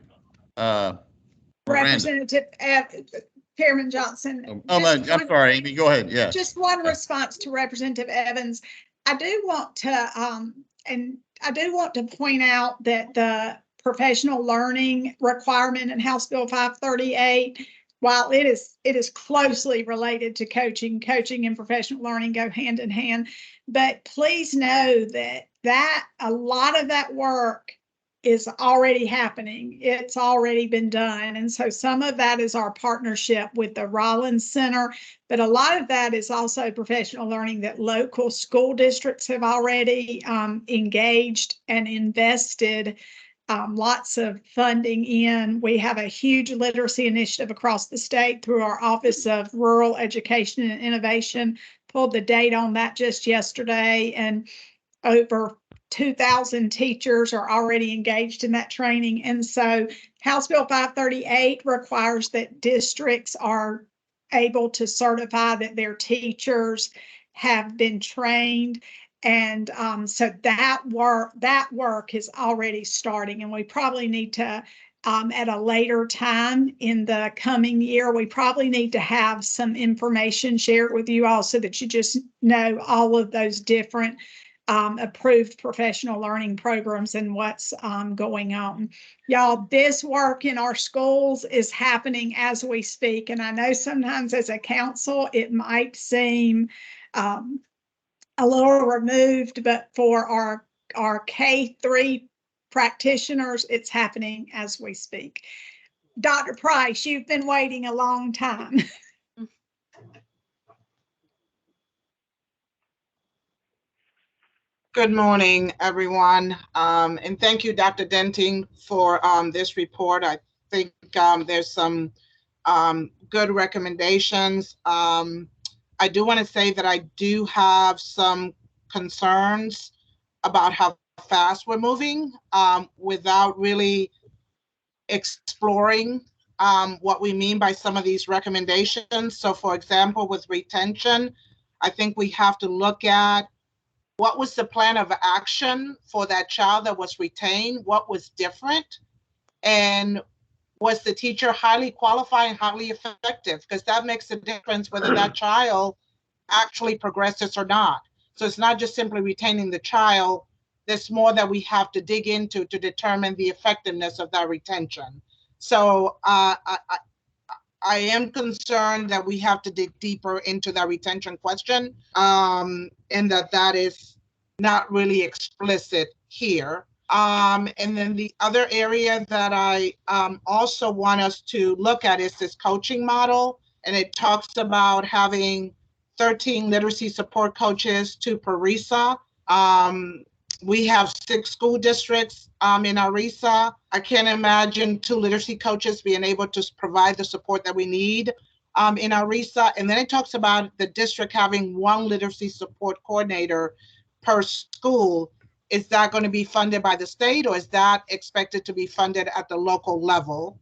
Representative Chairman Johnson. I'm sorry, Amy, go ahead. Yeah. Just one response to Representative Evans. I do want to point out that the professional learning requirement in House Bill 538, while it is closely related to coaching and professional learning go hand in hand, but please know that a lot of that work is already happening. It's already been done. And so some of that is our partnership with the Rollins Center, but a lot of that is also professional learning that local school districts have already engaged and invested lots of funding in. We have a huge literacy initiative across the state through our Office of Rural Education and Innovation. Pulled the date on that just yesterday, and over 2,000 teachers are already engaged in that training. And so House Bill 538 requires that districts are able to certify that their teachers have been trained. And so that work is already starting, and we probably need to, at a later time in the coming year, we probably need to have some information shared with you all so that you just know all of those different approved professional learning programs and what's going on. Y'all, this work in our schools is happening as we speak. And I know sometimes as a council, it might seem a little removed, but for our K-3 practitioners, it's happening as we speak. Dr. Price, you've been waiting a long time. Good morning, everyone. And thank you, Dr. Denting, for this report. I think there's some good recommendations. I do want to say that I do have some concerns about how fast we're moving without really exploring what we mean by some of these recommendations. So for example, with retention, I think we have to look at what was the plan of action for that child that was retained, what was different, and was the teacher highly qualified and highly effective? Because that makes a difference whether that child actually progresses or not. So it's not just simply retaining the child. There's more that we have to dig into to determine the effectiveness of that retention. So I am concerned that we have to dig deeper into that retention question, and that is not really explicit here. And then the other area that I also want us to look at is this coaching model. And it talks about having 13 literacy support coaches, 2 per RESA. We have 6 school districts in our RESA. I can't imagine 2 literacy coaches being able to provide the support that we need in our RESA. And then it talks about the district having 1 literacy support coordinator per school. Is that going to be funded by the state, or is that expected to be funded at the local level?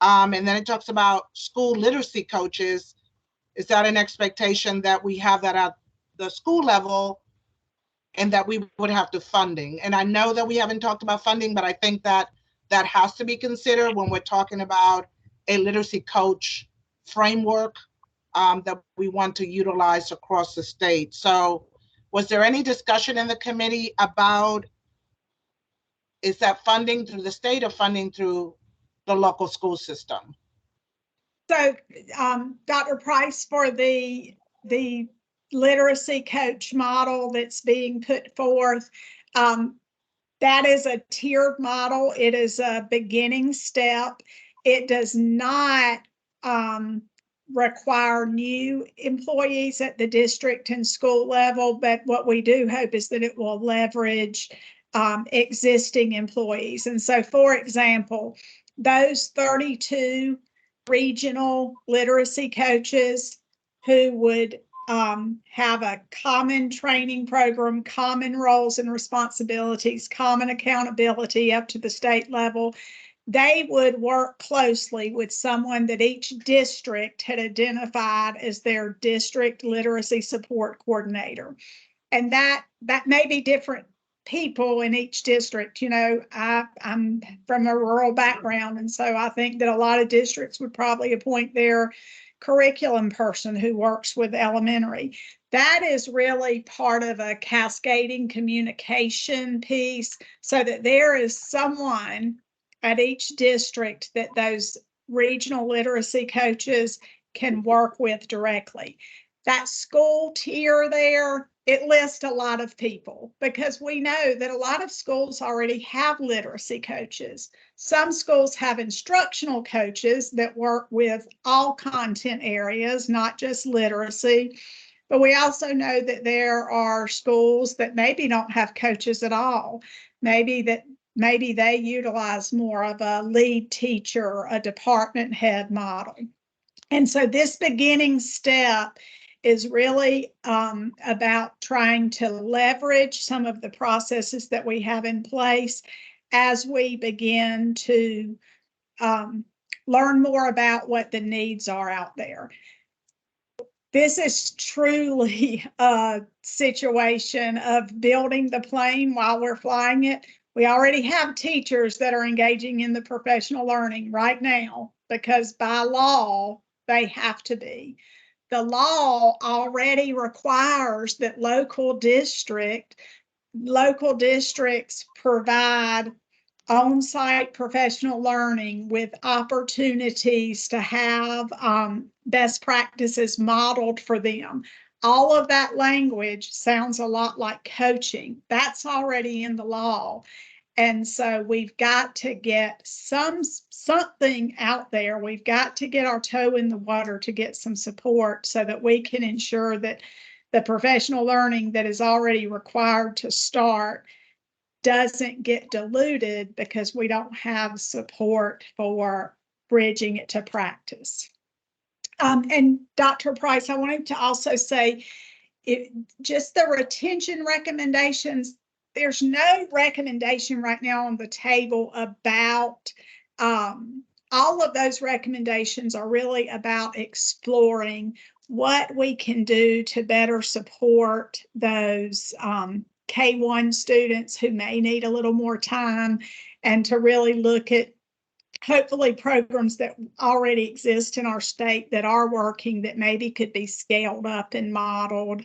And then it talks about school literacy coaches. Is that an expectation that we have that at the school level and that we would have to funding? And I know that we haven't talked about funding, but I think that that has to be considered when we're talking about a literacy coach framework that we want to utilize across the state. So was there any discussion in the committee about, is that funding through the state or funding through the local school system? So, Dr. Price, for the literacy coach model that's being put forth, that is a tiered model. It is a beginning step. It does not require new employees at the district and school level, but what we do hope is that it will leverage existing employees. And so, for example, those 32 regional literacy coaches who would have a common training program, common roles and responsibilities, common accountability up to the state level, they would work closely with someone that each district had identified as their district literacy support coordinator. And that may be different people in each district. You know, I'm from a rural background, and so I think that a lot of districts would probably appoint their curriculum person who works with elementary. That is really part of a cascading communication piece, so that there is someone at each district that those regional literacy coaches can work with directly. That school tier there, it lists a lot of people, because we know that a lot of schools already have literacy coaches. Some schools have instructional coaches that work with all content areas, not just literacy. But we also know that there are schools that maybe don't have coaches at all. Maybe that maybe they utilize more of a lead teacher, a department head model. And so this beginning step is really about trying to leverage some of the processes that we have in place as we begin to learn more about what the needs are out there. This is truly a situation of building the plane while we're flying it. We already have teachers that are engaging in the professional learning right now because by law, they have to be. The law already requires that local districts provide on-site professional learning with opportunities to have best practices modeled for them. All of that language sounds a lot like coaching. That's already in the law. And so we've got to get something out there. We've got to get our toe in the water to get some support so that we can ensure that the professional learning that is already required to start doesn't get diluted because we don't have support for bridging it to practice. And Dr. Price, I wanted to also say, just the retention recommendations, there's no recommendation right now on the table about all of those recommendations are really about exploring what we can do to better support those K-1 students who may need a little more time, and to really look at hopefully programs that already exist in our state that are working that maybe could be scaled up and modeled.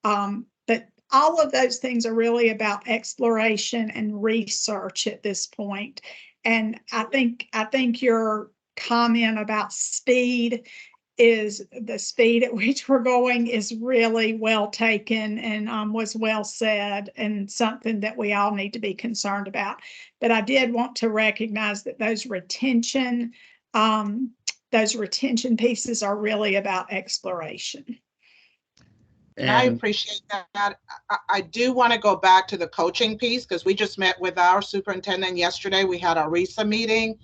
But all of those things are really about exploration and research at this point. And I think your comment about speed is the speed at which we're going is really well taken and was well said, and something that we all need to be concerned about. But I did want to recognize that those retention pieces are really about exploration. And I appreciate that. I do want to go back to the coaching piece because we just met with our superintendent yesterday. We had our RESA meeting.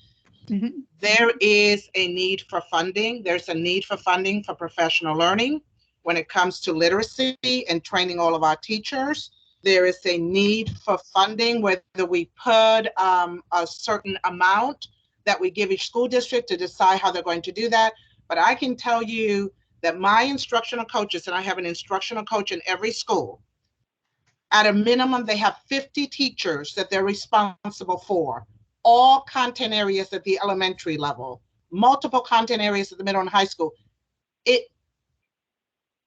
Mm-hmm. There is a need for funding. There's a need for funding for professional learning when it comes to literacy and training all of our teachers. There is a need for funding, whether we put a certain amount that we give each school district to decide how they're going to do that. But I can tell you that my instructional coaches, and I have an instructional coach in every school, at a minimum, they have 50 teachers that they're responsible for. All content areas at the elementary level, multiple content areas at the middle and high school.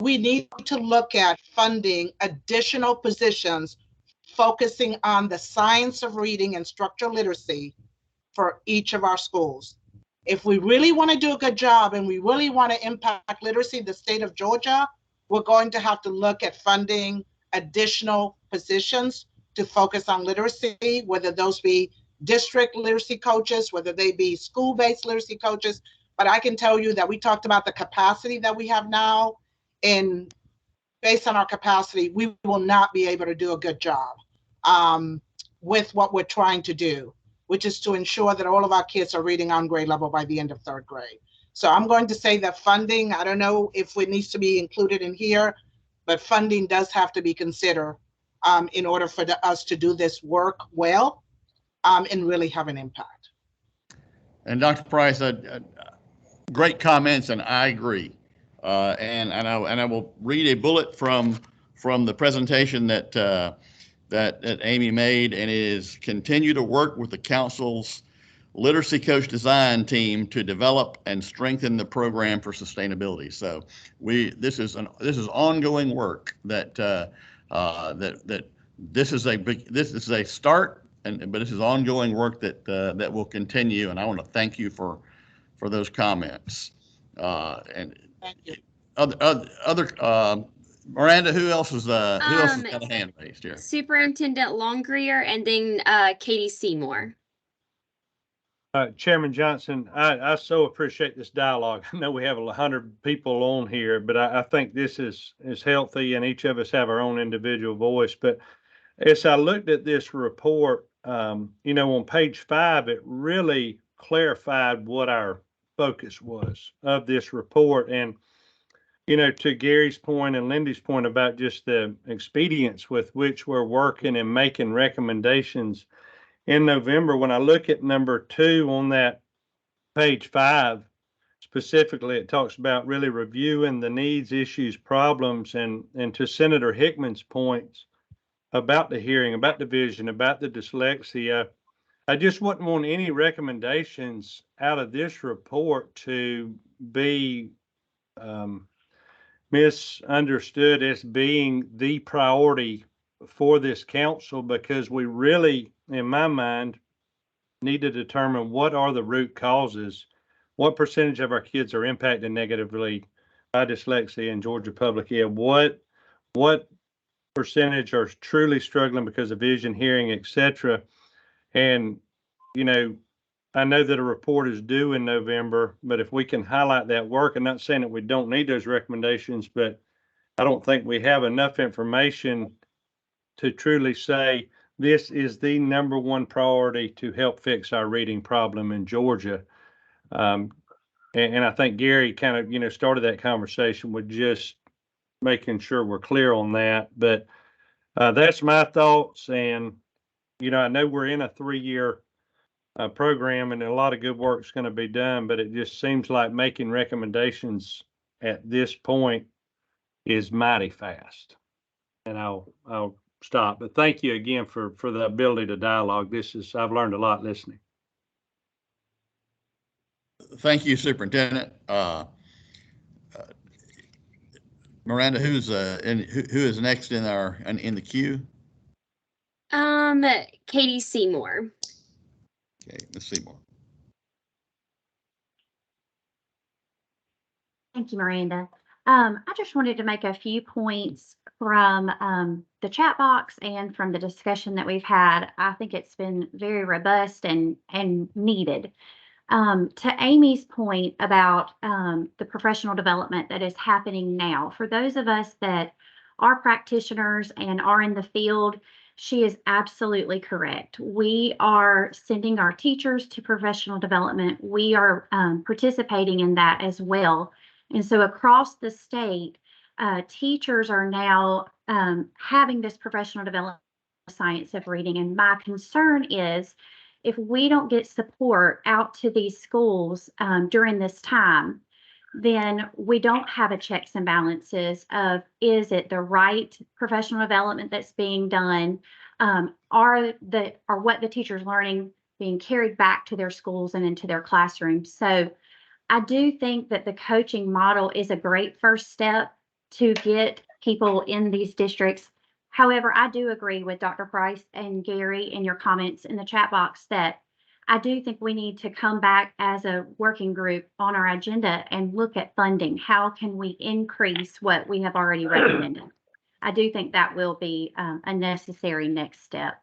We need to look at funding additional positions focusing on the science of reading and structural literacy for each of our schools. If we really want to do a good job and we really want to impact literacy in the state of Georgia, we're going to have to look at funding additional positions to focus on literacy, whether those be district literacy coaches, whether they be school-based literacy coaches. But I can tell you that we talked about the capacity that we have now, and based on our capacity, we will not be able to do a good job with what we're trying to do, which is to ensure that all of our kids are reading on grade level by the end of third grade. So I'm going to say that funding, I don't know if it needs to be included in here, but funding does have to be considered in order for us to do this work well. And really have an impact. And Dr. Price, great comments, and I agree. And I will read a bullet from the presentation that Amy made, and it is continue to work with the council's literacy coach design team to develop and strengthen the program for sustainability. So this is ongoing work that this is a start. But this is ongoing work that will continue, and I want to thank you for those comments. And thank you. Other Miranda, who else has got a hand raised here? Superintendent Longrear, and then Katie Seymour. Chairman Johnson, I so appreciate this dialogue. I know we have 100 people on here, but I think this is healthy, and each of us have our own individual voice. But as I looked at this report, on page 5, it really clarified what our focus was of this report. And, to Gary's point and Lindy's point about just the expedience with which we're working and making recommendations in November, when I look at number 2 on that page 5, specifically, it talks about really reviewing the needs, issues, problems, and to Senator Hickman's points about the hearing, about the vision, about the dyslexia. I just wouldn't want any recommendations out of this report to be misunderstood as being the priority for this council, because we really, in my mind, need to determine what are the root causes. What percentage of our kids are impacted negatively by dyslexia in Georgia Public Ed? What percentage are truly struggling because of vision, hearing, etc.? And, I know that a report is due in November, but if we can highlight that work, I'm not saying that we don't need those recommendations, but I don't think we have enough information to truly say this is the number one priority to help fix our reading problem in Georgia. And I think Gary kind of, started that conversation with just making sure we're clear on that. But that's my thoughts. And, I know we're in a 3-year program and a lot of good work is going to be done, but it just seems like making recommendations at this point is mighty fast. And I'll stop. But thank you again for the ability to dialogue. I've learned a lot listening. Thank you, Superintendent. Miranda, who is next in the queue? Katie Seymour. Okay, Ms. Seymour. Thank you, Miranda. I just wanted to make a few points from the chat box and from the discussion that we've had. I think it's been very robust and needed. To Amy's point about the professional development that is happening now, for those of us that are practitioners and are in the field, she is absolutely correct. We are sending our teachers to professional development. We are participating in that as well. And so across the state, teachers are now having this professional development science of reading. And my concern is if we don't get support out to these schools during this time, then we don't have a checks and balances of, is it the right professional development that's being done? Are what the teacher's learning being carried back to their schools and into their classrooms? So I do think that the coaching model is a great first step to get people in these districts. However, I do agree with Dr. Price and Gary in your comments in the chat box that I do think we need to come back as a working group on our agenda and look at funding. How can we increase what we have already recommended? I do think that will be a necessary next step.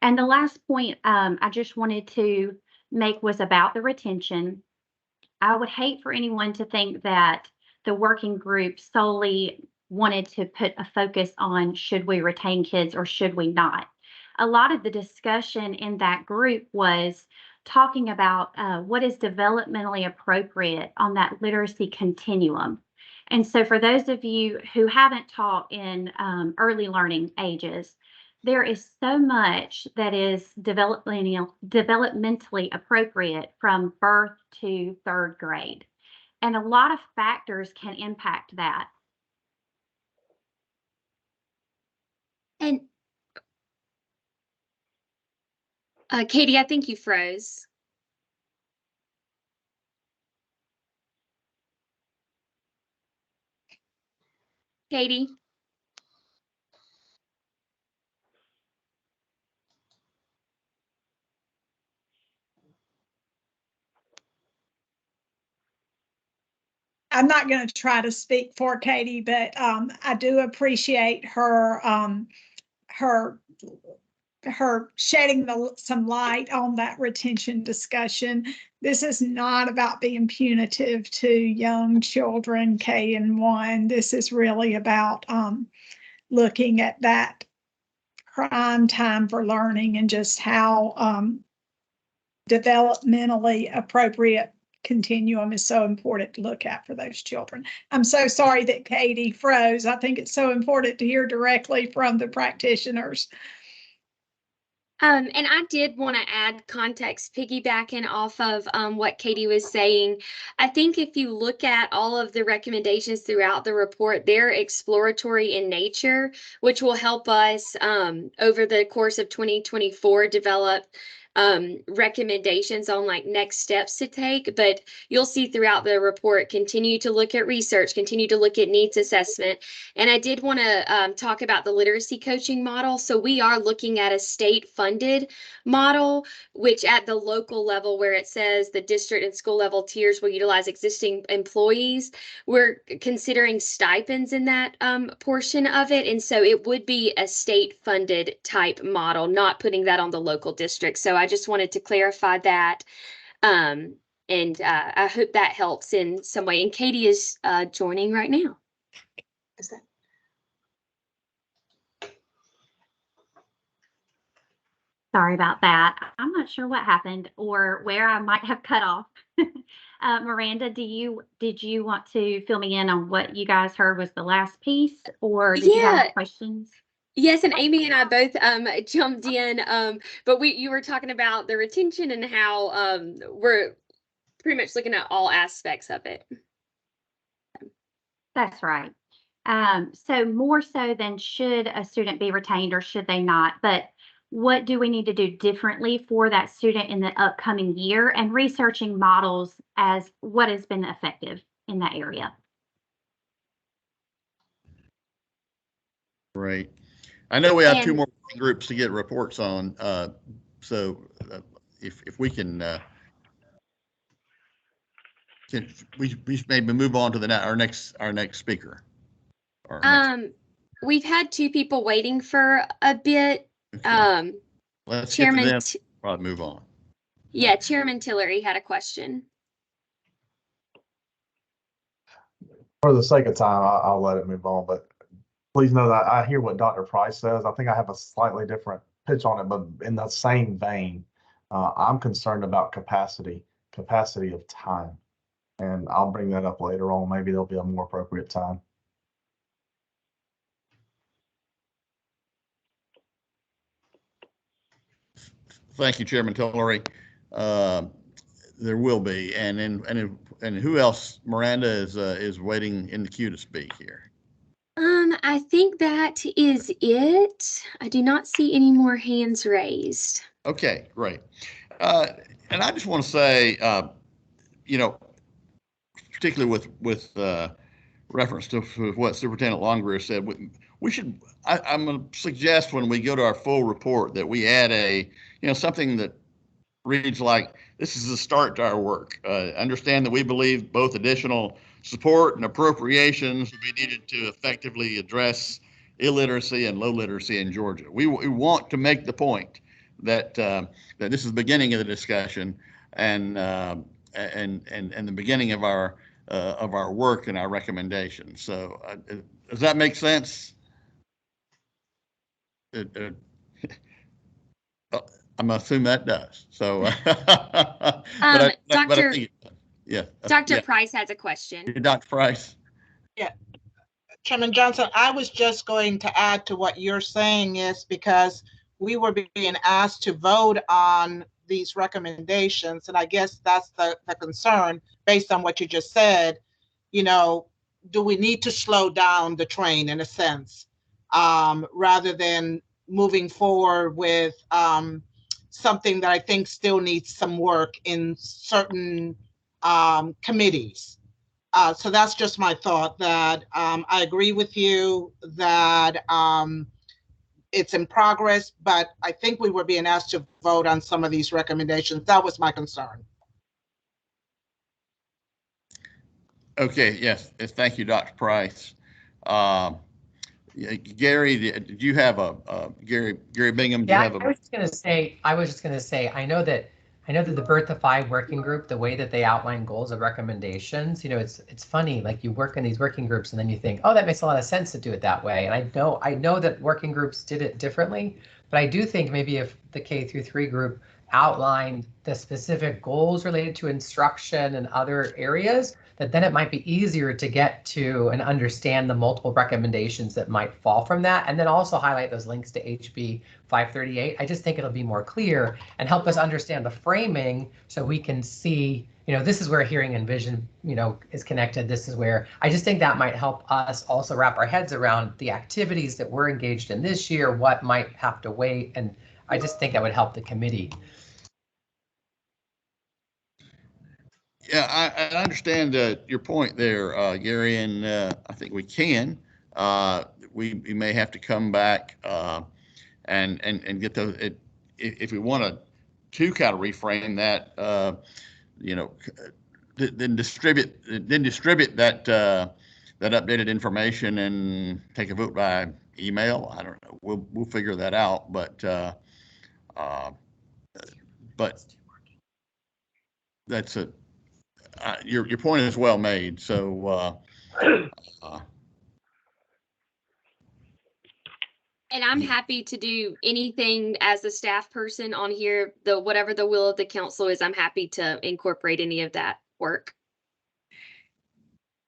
And the last point I just wanted to make was about the retention. I would hate for anyone to think that the working group solely wanted to put a focus on should we retain kids or should we not. A lot of the discussion in that group was talking about what is developmentally appropriate on that literacy continuum. And so for those of you who haven't taught in early learning ages, there is so much that is developmentally appropriate from birth to 3rd grade. And a lot of factors can impact that. And Katie, I think you froze. Katie? I'm not going to try to speak for Katie, but I do appreciate her shedding some light on that retention discussion. This is not about being punitive to young children, K and 1. This is really about looking at that prime time for learning and just how developmentally appropriate continuum is so important to look at for those children. I'm so sorry that Katie froze. I think it's so important to hear directly from the practitioners. And I did want to add context, piggybacking off of what Katie was saying. I think if you look at all of the recommendations throughout the report, they're exploratory in nature, which will help us over the course of 2024 develop recommendations on like next steps to take. But you'll see throughout the report, continue to look at research, continue to look at needs assessment. And I did want to talk about the literacy coaching model. So we are looking at a state funded model, which at the local level where it says the district and school level tiers will utilize existing employees, we're considering stipends in that portion of it. And so it would be a state funded type model, not putting that on the local district. So I just wanted to clarify that. And I hope that helps in some way. And Katie is joining right now. Is that? Sorry about that. I'm not sure what happened or where I might have cut off. Miranda, did you want to fill me in on what you guys heard was the last piece, or did you have questions? Yes, and Amy and I both jumped in, but you were talking about the retention and how we're pretty much looking at all aspects of it. That's right. So more so than should a student be retained or should they not, but what do we need to do differently for that student in the upcoming year, and researching models as what has been effective in that area. Great. I know we have two more groups to get reports on. So if we can we maybe move on to our next speaker. We've had two people waiting for a bit. Okay. Let's Chairman, get to them. Probably move on. Yeah, Chairman Tillery had a question. For the sake of time, I'll let it move on, but please know that I hear what Dr. Price says. I think I have a slightly different pitch on it, but in the same vein, I'm concerned about capacity of time. And I'll bring that up later on. Maybe there'll be a more appropriate time. Thank you, Chairman Tillery. There will be, and who else? Miranda is waiting in the queue to speak here. I think that is it. I do not see any more hands raised. Okay, great. And I just want to say, you know, particularly with reference to what Superintendent Longrear said, we should. I'm going to suggest when we go to our full report that we add something that reads like, this is the start to our work. Understand that we believe both additional support and appropriations will be needed to effectively address illiteracy and low literacy in Georgia. We want to make the point that that this is the beginning of the discussion and the beginning of our work and our recommendations. So does that make sense? I'm assuming that does. So, Dr. Price has a question. Dr. Price. Yeah, Chairman Johnson, I was just going to add to what you're saying is because we were being asked to vote on these recommendations, and I guess that's the concern based on what you just said. You know, do we need to slow down the train in a sense, rather than moving forward with something that I think still needs some work in certain committees. So that's just my thought, that I agree with you that it's in progress, but I think we were being asked to vote on some of these recommendations. That was my concern. Okay, yes, thank you, Dr. Price. Gary, did you have Gary Bingham? Yeah, I was just going to say, I know that I know that the Birth to Five working group, the way that they outline goals and recommendations, it's funny, like you work in these working groups and then you think, oh, that makes a lot of sense to do it that way. And I know that working groups did it differently, but I do think maybe if the K-3 group outlined the specific goals related to instruction and other areas, that then it might be easier to get to and understand the multiple recommendations that might fall from that. And then also highlight those links to HB 538. I just think it'll be more clear and help us understand the framing so we can see, this is where hearing and vision, is connected. This is where I just think that might help us also wrap our heads around the activities that we're engaged in this year, what might have to wait. And I just think that would help the committee. Yeah, I understand your point there, Gary, and I think we can. We may have to come back and get those. If we want to kind of reframe that, then distribute that that updated information and take a vote by email. I don't know. We'll figure that out, but that's a. Your point is well made. So, and I'm happy to do anything as a staff person on here. Whatever the will of the council is, I'm happy to incorporate any of that work.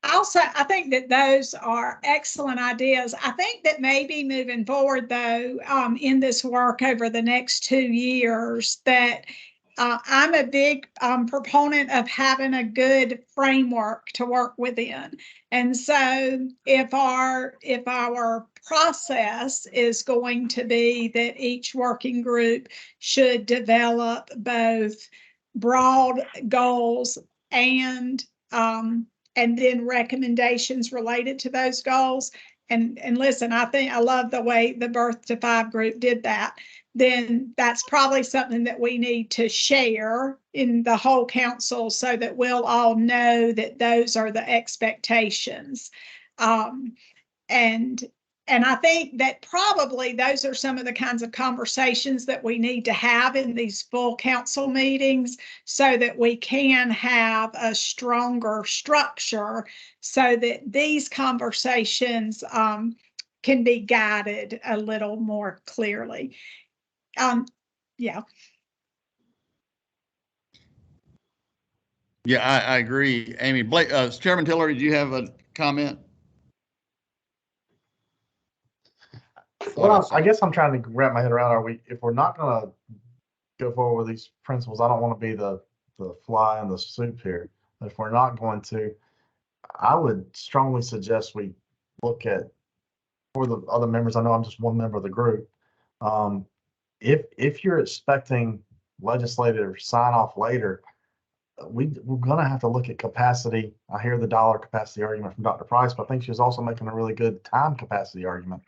Also, I think that those are excellent ideas. I think that maybe moving forward, though, in this work over the next 2 years, that I'm a big proponent of having a good framework to work within. And so if our process is going to be that each working group should develop both broad goals and then recommendations related to those goals. And listen, I love the way the Birth to Five group did that. Then that's probably something that we need to share in the whole council so that we'll all know that those are the expectations. And I think that probably those are some of the kinds of conversations that we need to have in these full council meetings so that we can have a stronger structure so that these conversations can be guided a little more clearly. Yeah. Yeah, I agree. Amy, Blake, Chairman Tiller, do you have a comment? Well, I guess I'm trying to wrap my head around, if we're not going to go forward with these principles, I don't want to be the fly in the soup here. But if we're not going to, I would strongly suggest we look at, for the other members, I know I'm just one member of the group. If you're expecting legislative sign off later, we're going to have to look at capacity. I hear the dollar capacity argument from Dr. Price, but I think she was also making a really good time capacity argument.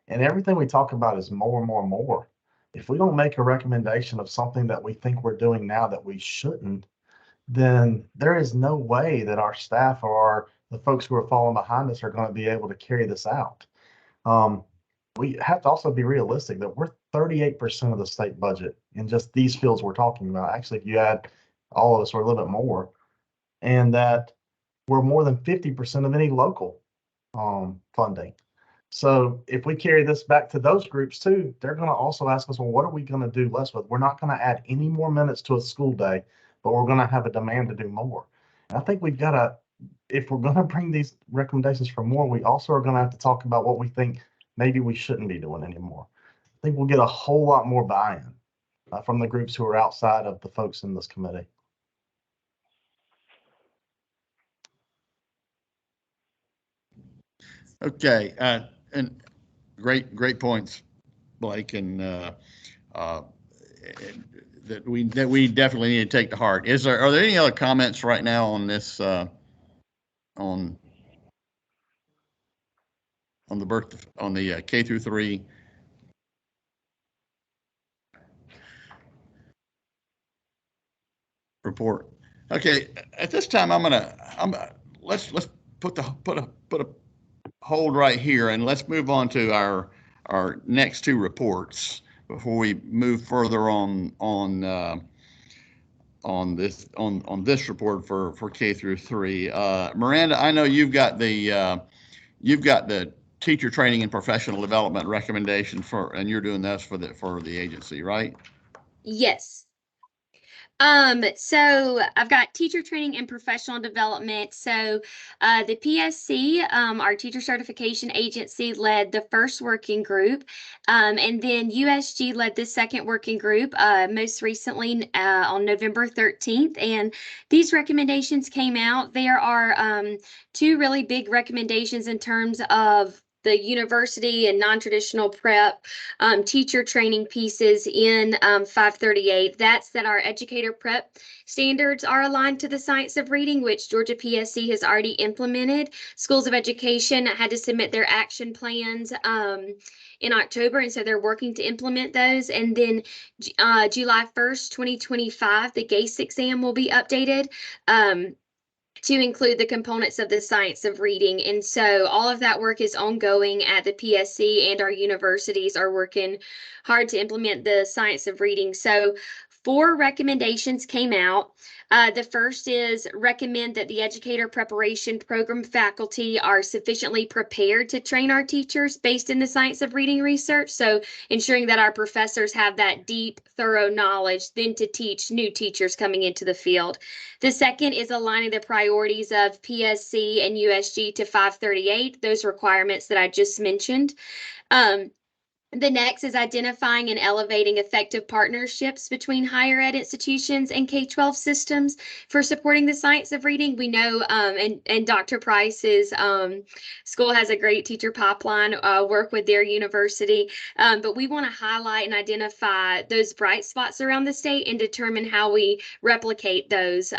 And everything we talk about is more and more and more. If we don't make a recommendation of something that we think we're doing now that we shouldn't, then there is no way that our staff or the folks who are falling behind us are going to be able to carry this out. We have to also be realistic that we're 38% of the state budget in just these fields we're talking about. Actually, if you add all of us, we're a little bit more, and that we're more than 50% of any local funding. So if we carry this back to those groups too, they're going to also ask us, well, what are we going to do less with? We're not going to add any more minutes to a school day, but we're going to have a demand to do more. And I think we've got to, if we're going to bring these recommendations for more, we also are going to have to talk about what we think maybe we shouldn't be doing anymore. I think we'll get a whole lot more buy-in from the groups who are outside of the folks in this committee. Okay, and great points, Blake, and that we definitely need to take to heart. Are there any other comments right now on this on the K-3 report? Okay, at this time let's put a hold right here, and let's move on to our next two reports before we move further on on this report for K through 3. Miranda, I know you've got the teacher training and professional development recommendation and you're doing this for the agency, right? Yes. So I've got teacher training and professional development. So the PSC, our teacher certification agency, led the first working group, and then USG led the second working group most recently on November 13th. And these recommendations came out. There are two really big recommendations in terms of the university and non-traditional prep teacher training pieces in 538. That's that our educator prep standards are aligned to the science of reading, which Georgia PSC has already implemented. Schools of education had to submit their action plans in October, and so they're working to implement those. And then July 1st, 2025, the GACE exam will be updated to include the components of the science of reading. And so all of that work is ongoing at the PSC, and our universities are working hard to implement the science of reading. So 4 recommendations came out. The first is recommend that the educator preparation program faculty are sufficiently prepared to train our teachers based in the science of reading research. So ensuring that our professors have that deep, thorough knowledge then to teach new teachers coming into the field. The second is aligning the priorities of PSC and USG to 538, those requirements that I just mentioned. The next is identifying and elevating effective partnerships between higher ed institutions and K-12 systems for supporting the science of reading. We know, and Dr. Price's school has a great teacher pipeline work with their university, but we want to highlight and identify those bright spots around the state and determine how we replicate those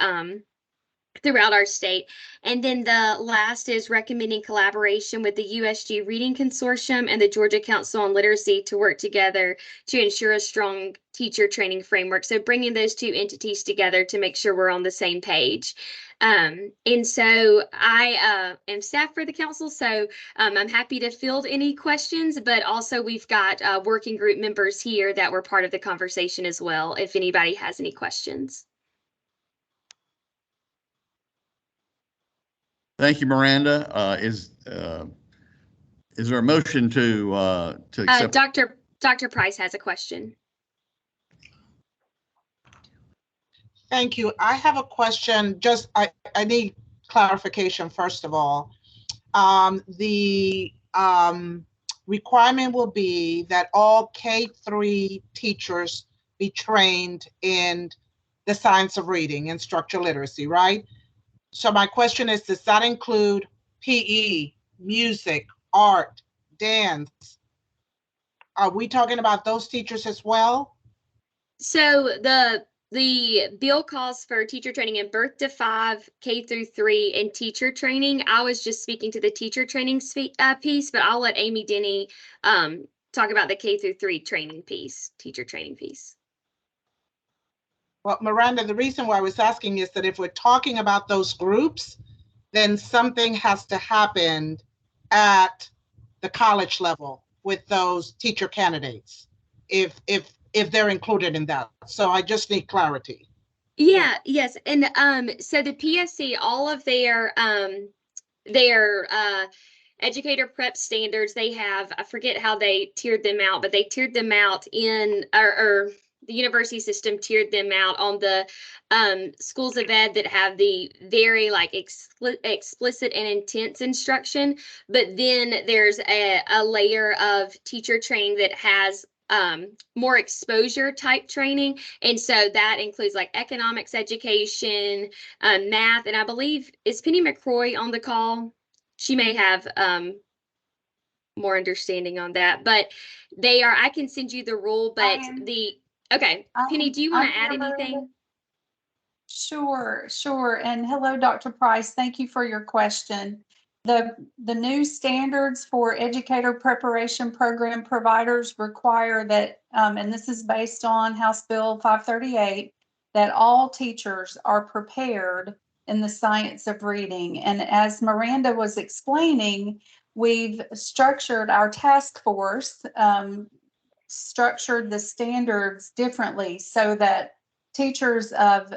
throughout our state. And then the last is recommending collaboration with the USG Reading Consortium and the Georgia Council on Literacy to work together to ensure a strong teacher training framework. So bringing those two entities together to make sure we're on the same page. And so I am staff for the council, so I'm happy to field any questions, but also we've got working group members here that were part of the conversation as well, if anybody has any questions. Thank you, Miranda. Is there a motion to accept? Dr. Price has a question. Thank you. I have a question. I need clarification, first of all. The requirement will be that all K-3 teachers be trained in the science of reading and structural literacy, right? So my question is, does that include PE, music, art, dance? Are we talking about those teachers as well? So the bill calls for teacher training in birth to 5, K through 3, and teacher training. I was just speaking to the teacher training piece, but I'll let Amy Denny talk about the K through 3 training piece, teacher training piece. Well, Miranda, the reason why I was asking is that if we're talking about those groups, then something has to happen at the college level with those teacher candidates, if they're included in that. So I just need clarity. Yeah, yes. And so the PSC, all of their educator prep standards, they have, I forget how they tiered them out, but they tiered them out in, or the university system tiered them out on the schools of ed that have the very like explicit and intense instruction. But then there's a layer of teacher training that has more exposure type training. And so that includes like economics education, math, and I believe, is Penny McCroy on the call? She may have more understanding on that, but they are, I can send you the rule, but okay, Penny, do you want to add anything? Sure. And hello, Dr. Price. Thank you for your question. The new standards for educator preparation program providers require that, and this is based on House Bill 538, that all teachers are prepared in the science of reading. And as Miranda was explaining, we've structured our task force, structured the standards differently so that teachers of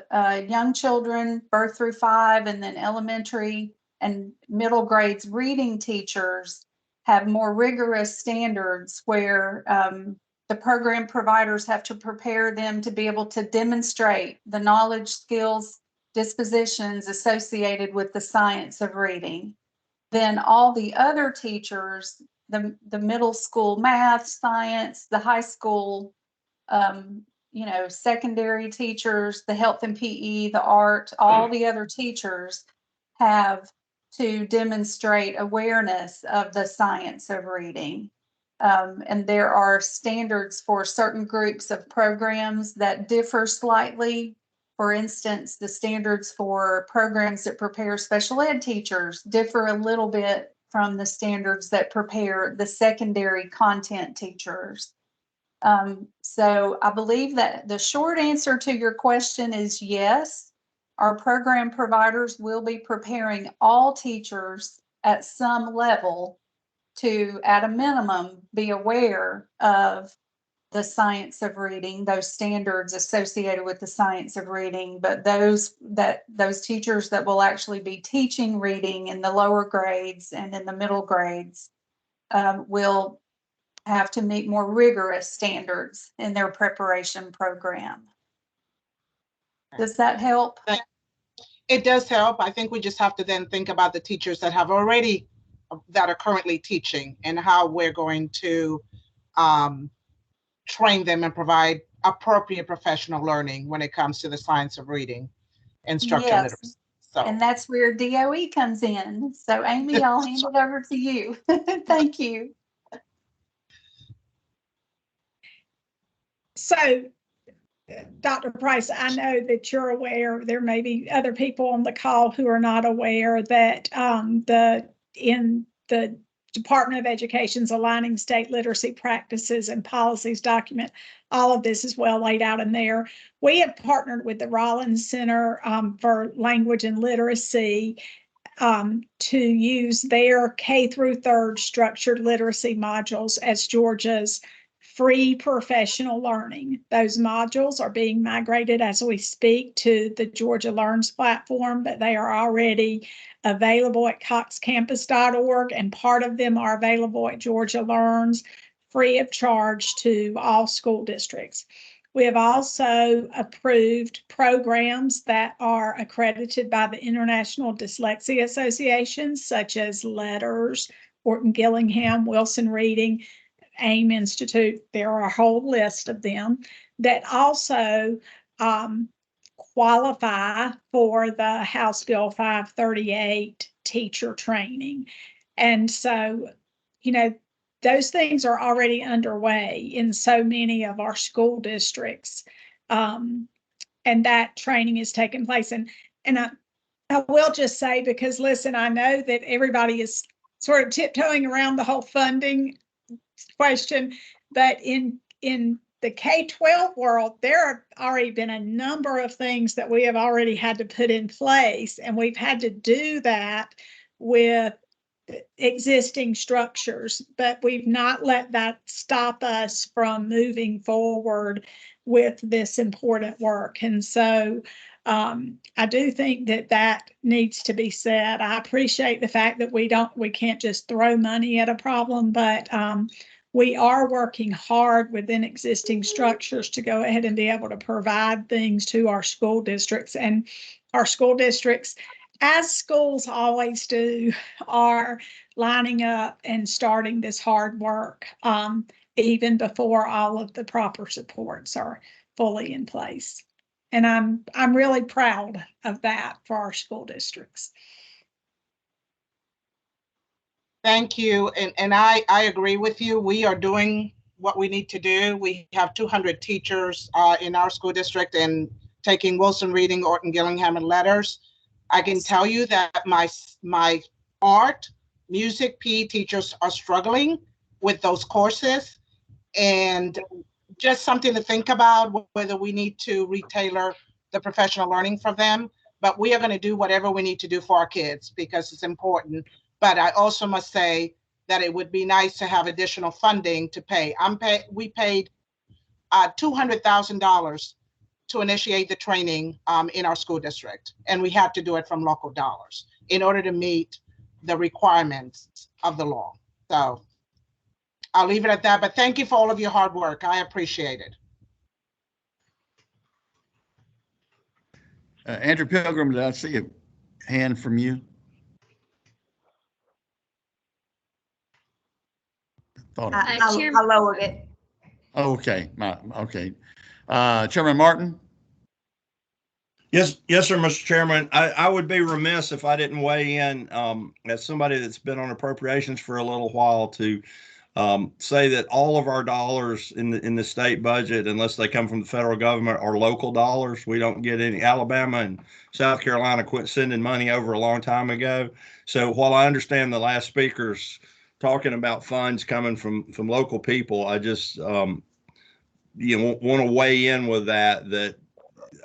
young children, birth through 5, and then elementary and middle grades reading teachers have more rigorous standards where the program providers have to prepare them to be able to demonstrate the knowledge, skills, dispositions associated with the science of reading. Then all the other teachers, the middle school math, science, the high school, secondary teachers, the health and PE, the art, all the other teachers have to demonstrate awareness of the science of reading. And there are standards for certain groups of programs that differ slightly. For instance, the standards for programs that prepare special ed teachers differ a little bit from the standards that prepare the secondary content teachers. So I believe that the short answer to your question is yes. Our program providers will be preparing all teachers at some level to, at a minimum, be aware of the science of reading, those standards associated with the science of reading, but those teachers that will actually be teaching reading in the lower grades and in the middle grades will have to meet more rigorous standards in their preparation program. Does that help? It does help. I think we just have to then think about the teachers that are currently teaching and how we're going to train them and provide appropriate professional learning when it comes to the science of reading and structural literacy. So. And that's where DOE comes in. So Amy, I'll hand it over to you. Thank you. So, Dr. Price, I know that you're aware, there may be other people on the call who are not aware that in the Department of Education's Aligning State Literacy Practices and Policies document, all of this is well laid out in there. We have partnered with the Rollins Center for Language and Literacy to use their K through 3rd structured literacy modules as Georgia's free professional learning. Those modules are being migrated as we speak to the Georgia Learns platform, but they are already available at coxcampus.org, and part of them are available at Georgia Learns free of charge to all school districts. We have also approved programs that are accredited by the International Dyslexia Association, such as LETTERS, Orton Gillingham, Wilson Reading, AIM Institute. There are a whole list of them that also qualify for the House Bill 538 teacher training. And so, those things are already underway in so many of our school districts. And that training is taking place. And I will just say, because listen, I know that everybody is sort of tiptoeing around the whole funding question, but in the K-12 world, there have already been a number of things that we have already had to put in place, and we've had to do that with existing structures, but we've not let that stop us from moving forward with this important work. And so I do think that needs to be said. I appreciate the fact that we can't just throw money at a problem, but we are working hard within existing structures to go ahead and be able to provide things to our school districts. And our school districts, as schools always do, are lining up and starting this hard work even before all of the proper supports are fully in place. And I'm really proud of that for our school districts. Thank you. And I agree with you. We are doing what we need to do. We have 200 teachers in our school district and taking Wilson Reading, Orton Gillingham, and LETTERS. I can tell you that my art, music, PE teachers are struggling with those courses, and just something to think about whether we need to retailor the professional learning for them. But we are going to do whatever we need to do for our kids because it's important. But I also must say that it would be nice to have additional funding to pay. We paid $200,000 to initiate the training in our school district. And we had to do it from local dollars in order to meet the requirements of the law. So I'll leave it at that, but thank you for all of your hard work. I appreciate it. Andrew Pilgrim, did I see a hand from you? Thought I did. I lowered it. Okay, okay. Chairman Martin? Yes, sir, Mr. Chairman. I would be remiss if I didn't weigh in as somebody that's been on appropriations for a little while to say that all of our dollars in the state budget, unless they come from the federal government, are local dollars. We don't get any. Alabama and South Carolina quit sending money over a long time ago. So while I understand the last speakers talking about funds coming from local people, I just want to weigh in with that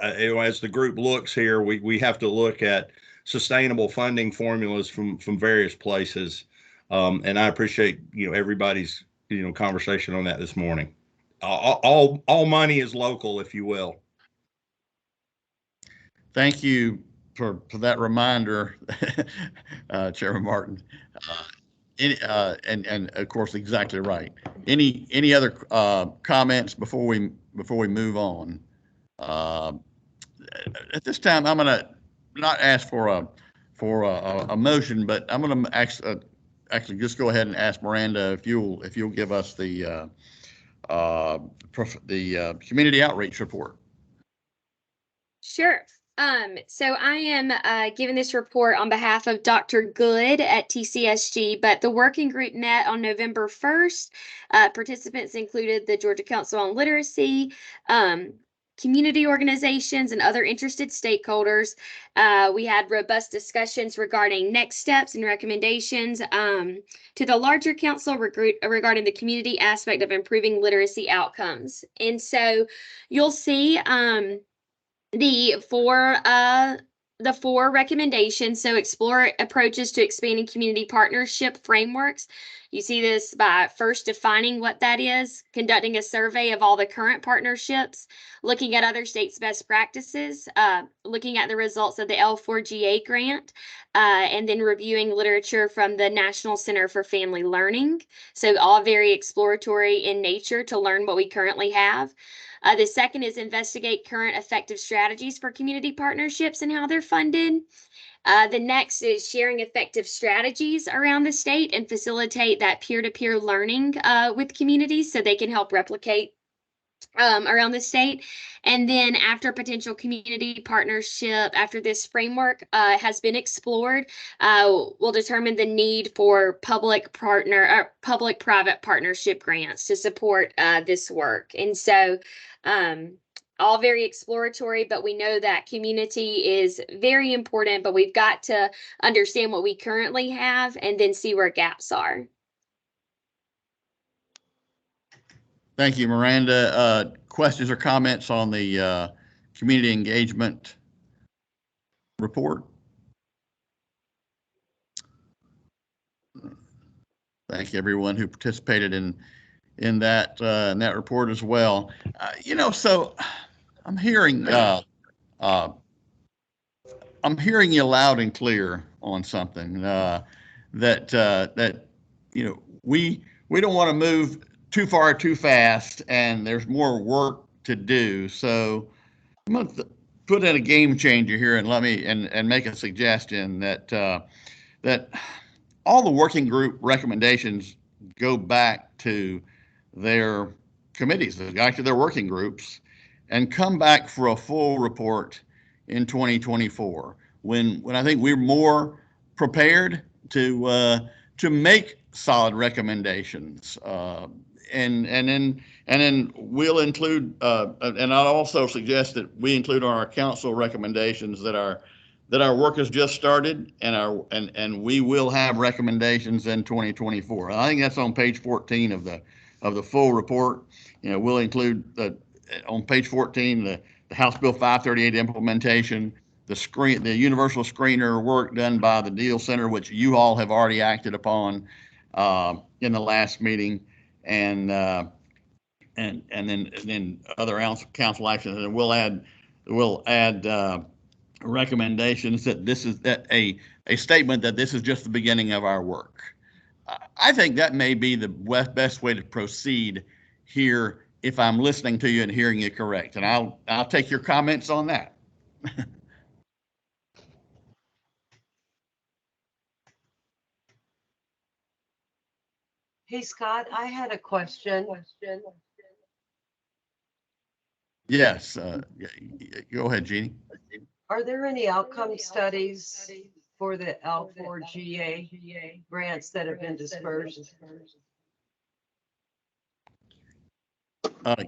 as the group looks here, we have to look at sustainable funding formulas from various places. And I appreciate, everybody's, conversation on that this morning. All money is local, if you will. Thank you for that reminder, Chairman Martin. And of course, exactly right. Any other comments before we move on? At this time, I'm going to not ask for a motion, but I'm going to actually just go ahead and ask Miranda if you'll give us the community outreach report. Sure. So I am giving this report on behalf of Dr. Good at TCSG, but the working group met on November 1st. Participants included the Georgia Council on Literacy, community organizations, and other interested stakeholders. We had robust discussions regarding next steps and recommendations to the larger council regarding the community aspect of improving literacy outcomes. And so you'll see the four recommendations. So explore approaches to expanding community partnership frameworks. You see this by first defining what that is, conducting a survey of all the current partnerships, looking at other states' best practices, looking at the results of the L4GA grant, and then reviewing literature from the National Center for Family Learning. So all very exploratory in nature to learn what we currently have. The second is investigate current effective strategies for community partnerships and how they're funded. The next is sharing effective strategies around the state and facilitate that peer-to-peer learning with communities so they can help replicate around the state. And then after potential community partnership, after this framework has been explored, we'll determine the need for public-private partnership grants to support this work. And so all very exploratory, but we know that community is very important, but we've got to understand what we currently have and then see where gaps are. Thank you, Miranda. Questions or comments on the community engagement report? Thank you, everyone who participated in that report as well. So I'm hearing you loud and clear on something that we don't want to move too far too fast, and there's more work to do. So I'm going to put in a game changer here and and make a suggestion that that all the working group recommendations go back to their committees, back to their working groups, and come back for a full report in 2024 when I think we're more prepared to make solid recommendations. And then we'll include, and I'll also suggest that we include on our council recommendations that our work has just started, and we will have recommendations in 2024. I think that's on page 14 of the full report. We'll include on page 14 the House Bill 538 implementation, the universal screener work done by the Deal Center, which you all have already acted upon in the last meeting, and and then other council actions, and we'll add recommendations that this is a statement that this is just the beginning of our work. I think that may be the best way to proceed here if I'm listening to you and hearing you correct. And I'll take your comments on that. Hey, Scott, I had a question. Yes, go ahead, Jeannie. Are there any outcome studies for the L4GA grants that have been dispersed?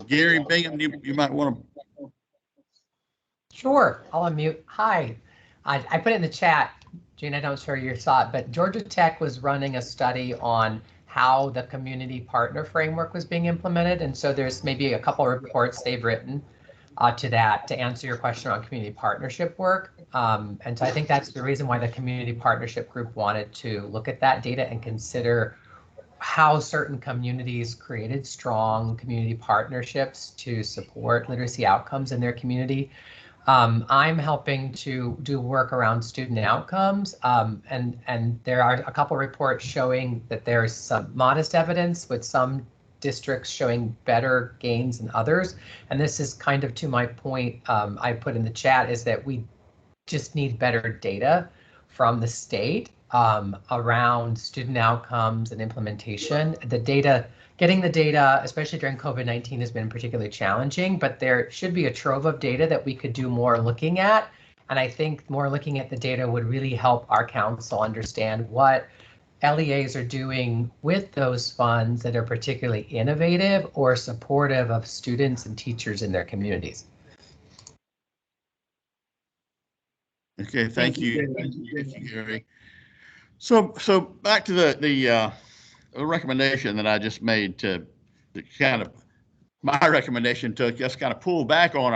Gary Bingham, you might want to. Sure, I'll unmute. Hi, I put it in the chat. Gene, I'm not sure you saw it, but Georgia Tech was running a study on how the community partner framework was being implemented. And so there's maybe a couple of reports they've written to that to answer your question on community partnership work. And so I think that's the reason why the community partnership group wanted to look at that data and consider how certain communities created strong community partnerships to support literacy outcomes in their community. I'm helping to do work around student outcomes, and there are a couple reports showing that there's some modest evidence with some districts showing better gains than others. And this is kind of to my point I put in the chat, is that we just need better data from the state around student outcomes and implementation. The data, getting the data, especially during COVID-19, has been particularly challenging, but there should be a trove of data that we could do more looking at. And I think more looking at the data would really help our council understand what LEAs are doing with those funds that are particularly innovative or supportive of students and teachers in their communities. Okay, thank you. Thank you, Gary. So back to the recommendation that I just made to kind of, my recommendation to just kind of pull back on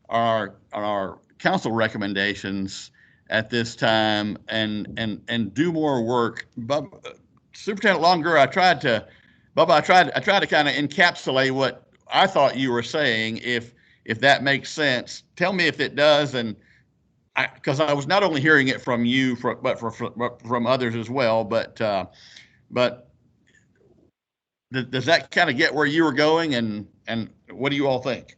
our council recommendations at this time and do more work. But Superintendent Longer, I tried to kind of encapsulate what I thought you were saying, if that makes sense. Tell me if it does, and because I was not only hearing it from you, but from others as well. But does that kind of get where you were going, and what do you all think?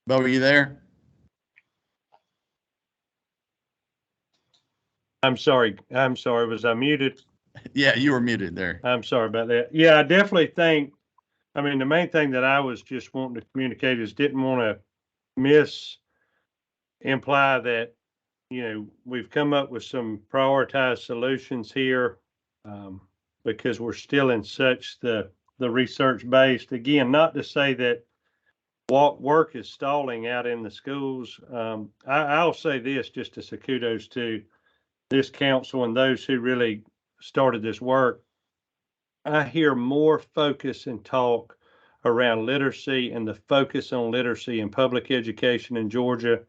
Bo, are you there? I'm sorry. Was I muted? Yeah, you were muted there. I'm sorry about that. Yeah, I definitely think, I mean, the main thing that I was just wanting to communicate is didn't want to imply that, you know, we've come up with some prioritized solutions here because we're still in such the research based. Again, not to say that what work is stalling out in the schools. I'll say this just as a kudos to this council and those who really started this work. I hear more focus and talk around literacy and the focus on literacy in public education in Georgia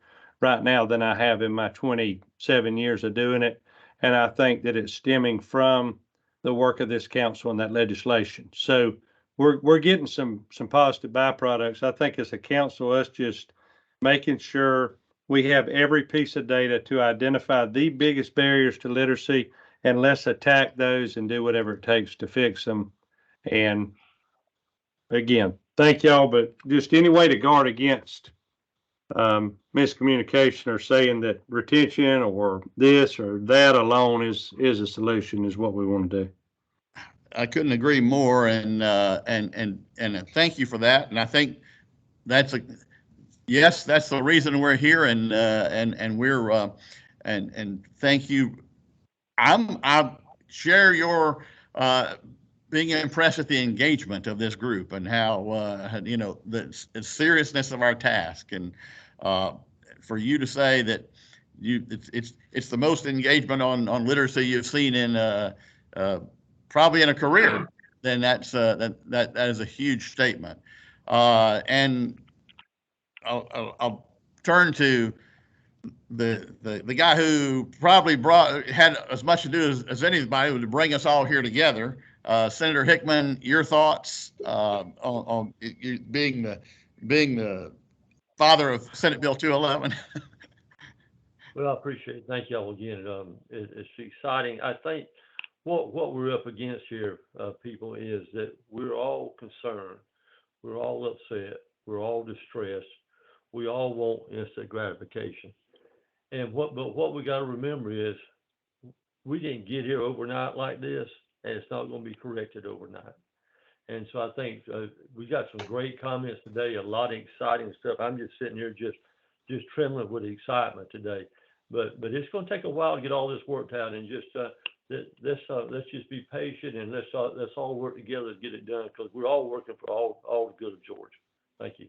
right now than I have in my 27 years of doing it. And I think that it's stemming from the work of this council and that legislation. So we're getting some positive byproducts. I think as a council, us just making sure we have every piece of data to identify the biggest barriers to literacy, and let's attack those and do whatever it takes to fix them. And again, thank y'all, but just any way to guard against miscommunication or saying that retention or this or that alone is a solution is what we want to do. I couldn't agree more, and thank you for that. And I think that's yes, that's the reason we're here, and we're and thank you. I share your being impressed with the engagement of this group and how you know the seriousness of our task, and for you to say that it's the most engagement on literacy you've seen in probably in a career, then that's that is a huge statement. And I'll turn to the guy who probably had as much to do as anybody to bring us all here together. Senator Hickman, your thoughts on you being the father of Senate Bill 211. Well, I appreciate it. Thank y'all again. It's exciting. I think what we're up against here, people, is that we're all concerned. We're all upset. We're all distressed. We all want instant gratification. But what we got to remember is we didn't get here overnight like this, and it's not going to be corrected overnight. And so I think we got some great comments today, a lot of exciting stuff. I'm just sitting here just trembling with excitement today. But it's going to take a while to get all this worked out, and just let's just be patient, and let's all work together to get it done, because we're all working for all the good of Georgia. Thank you.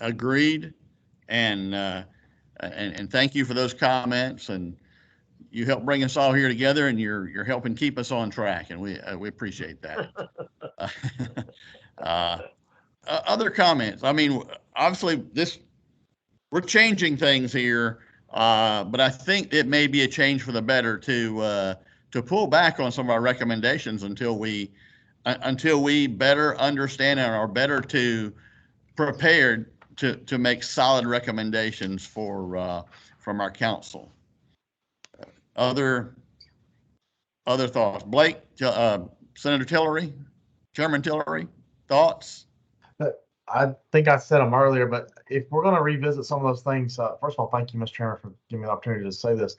Agreed, and thank you for those comments, and you helped bring us all here together, and you're helping keep us on track, and we appreciate that. Other comments? I mean, obviously we're changing things here, but I think it may be a change for the better to pull back on some of our recommendations until we better understand and are better prepared to make solid recommendations from our council. Other thoughts? Blake, Senator Tillery, Chairman Tillery, thoughts? I think I said them earlier, but if we're going to revisit some of those things, first of all, thank you, Mr. Chairman, for giving me the opportunity to say this.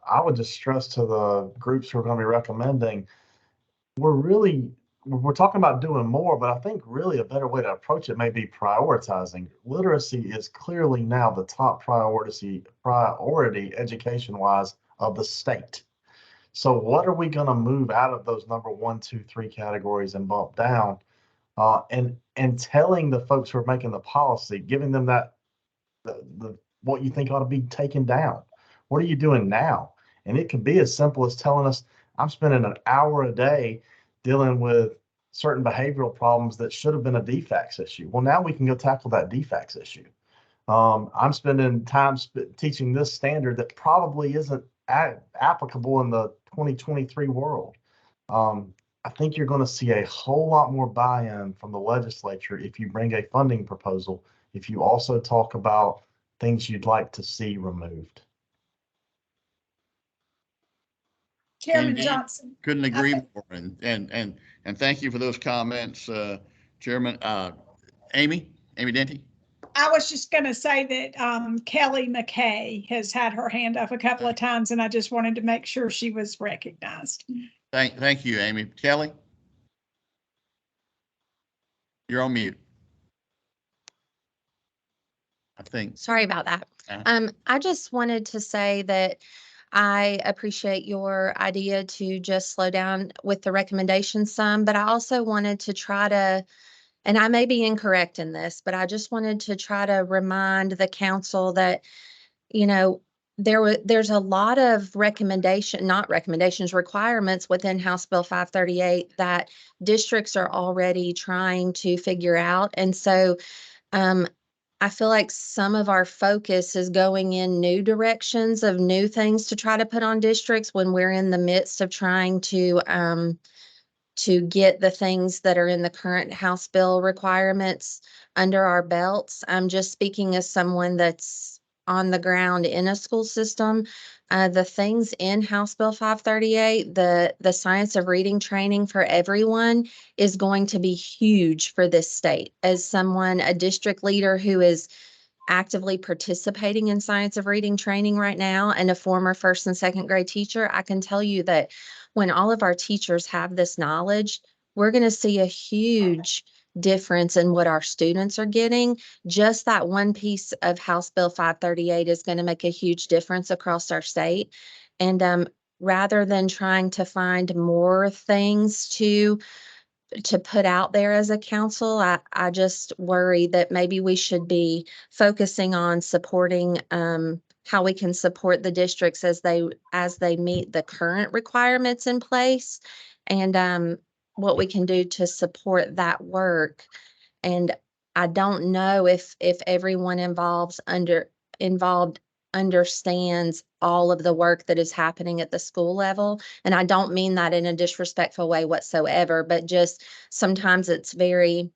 I would just stress to the groups who are going to be recommending, we're talking about doing more, but I think really a better way to approach it may be prioritizing. Literacy is clearly now the top priority education-wise of the state. So what are we going to move out of those number 1, 2, 3 categories and bump down? And telling the folks who are making the policy, giving them that what you think ought to be taken down. What are you doing now? And it can be as simple as telling us, I'm spending an hour a day dealing with certain behavioral problems that should have been a DFACS issue. Well, now we can go tackle that DFACS issue. I'm spending time teaching this standard that probably isn't applicable in the 2023 world. I think you're going to see a whole lot more buy-in from the legislature if you bring a funding proposal, if you also talk about things you'd like to see removed. Chairman Johnson. Couldn't agree more. And thank you for those comments, Chairman. Amy Denty. I was just going to say that Kelly McKay has had her hand up a couple of times, and I just wanted to make sure she was recognized. Thank you, Amy. Kelly, you're on mute. I think. Sorry about that. I just wanted to say that I appreciate your idea to just slow down with the recommendations some, but I also wanted to try to, and I may be incorrect in this, but I just wanted to try to remind the council that, you know, there's a lot of requirements within House Bill 538 that districts are already trying to figure out. And so I feel like some of our focus is going in new directions of new things to try to put on districts when we're in the midst of trying to get the things that are in the current House bill requirements under our belts. I'm just speaking as someone that's on the ground in a school system. The things in House Bill 538, the science of reading training for everyone is going to be huge for this state. As someone, a district leader who is actively participating in science of reading training right now and a former 1st and 2nd grade teacher, I can tell you that when all of our teachers have this knowledge, we're going to see a huge difference in what our students are getting. Just that one piece of House Bill 538 is going to make a huge difference across our state. And rather than trying to find more things to put out there as a council, I just worry that maybe we should be focusing on supporting how we can support the districts as they meet the current requirements in place, and what we can do to support that work. And I don't know if everyone involved understands all of the work that is happening at the school level. And I don't mean that in a disrespectful way whatsoever, but just sometimes it's very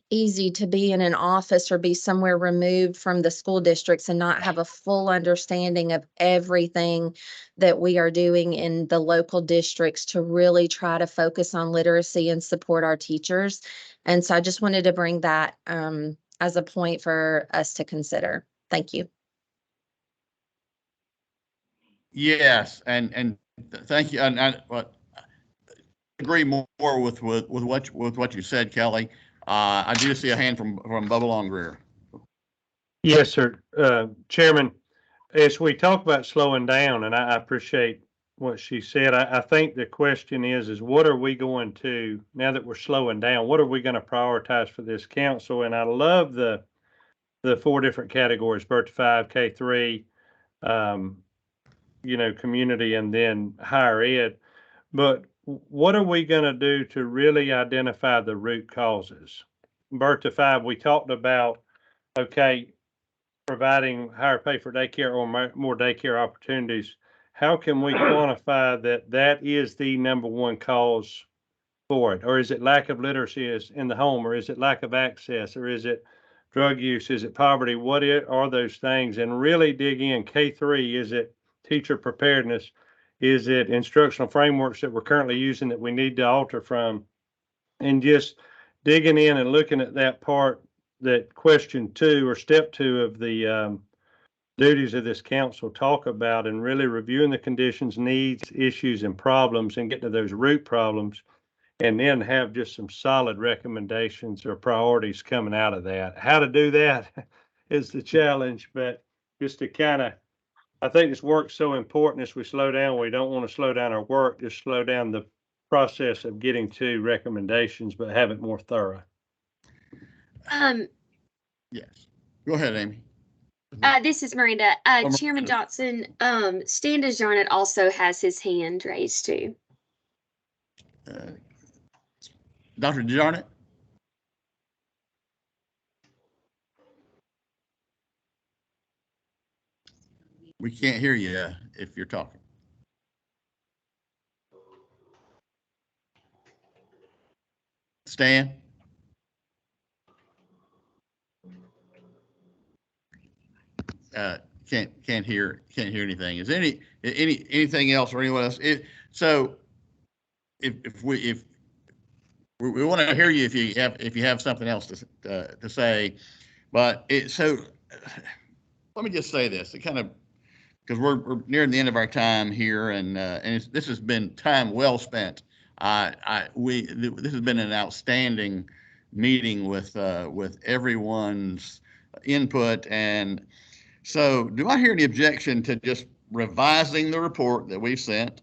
easy to be in an office or be somewhere removed from the school districts and not have a full understanding of everything that we are doing in the local districts to really try to focus on literacy and support our teachers. And so I just wanted to bring that as a point for us to consider. Thank you. Yes, and thank you. And I agree more with what you said, Kelly. I do see a hand from Bubba Longrear. Yes, sir. Chairman, as we talk about slowing down, and I appreciate what she said, I think the question is what are we going to, now that we're slowing down, what are we going to prioritize for this council? And I love the 4 different categories, birth to 5, K3, community, and then higher ed. But what are we going to do to really identify the root causes? Birth to 5, we talked about, okay, providing higher pay for daycare or more daycare opportunities. How can we quantify that is the number one cause for it? Or is it lack of literacy in the home? Or is it lack of access? Or is it drug use? Is it poverty? What are those things? And really dig in. K3, is it teacher preparedness? Is it instructional frameworks that we're currently using that we need to alter from? And just digging in and looking at that part, that question 2 or step 2 of the duties of this council talk about, and really reviewing the conditions, needs, issues, and problems, and get to those root problems, and then have just some solid recommendations or priorities coming out of that. How to do that is the challenge, but just to kind of, I think this work's so important as we slow down. We don't want to slow down our work, just slow down the process of getting to recommendations, but have it more thorough. Yes. Go ahead, Amy. This is Miranda. Chairman Johnson, Stan DeJarnett also has his hand raised too. Dr. DeJarnett? We can't hear you if you're talking. Stan? Can't hear anything. Is there anything else or anyone else? So if we want to hear you if you have something else to say, but so let me just say this. It kind of, because we're nearing the end of our time here, and this has been time well spent. This has been an outstanding meeting with everyone's input. And so, do I hear any objection to just revising the report that we've sent?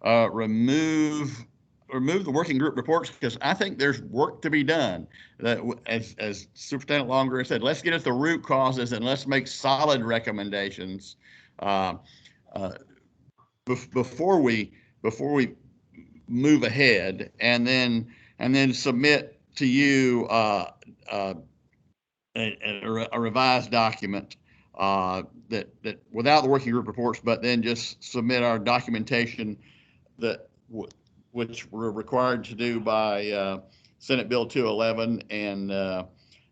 Remove the working group reports, because I think there's work to be done. That, as Superintendent Longer said, let's get at the root causes and let's make solid recommendations before we move ahead, and then submit to you a revised document that without the working group reports, but then just submit our documentation which we're required to do by Senate Bill 211. And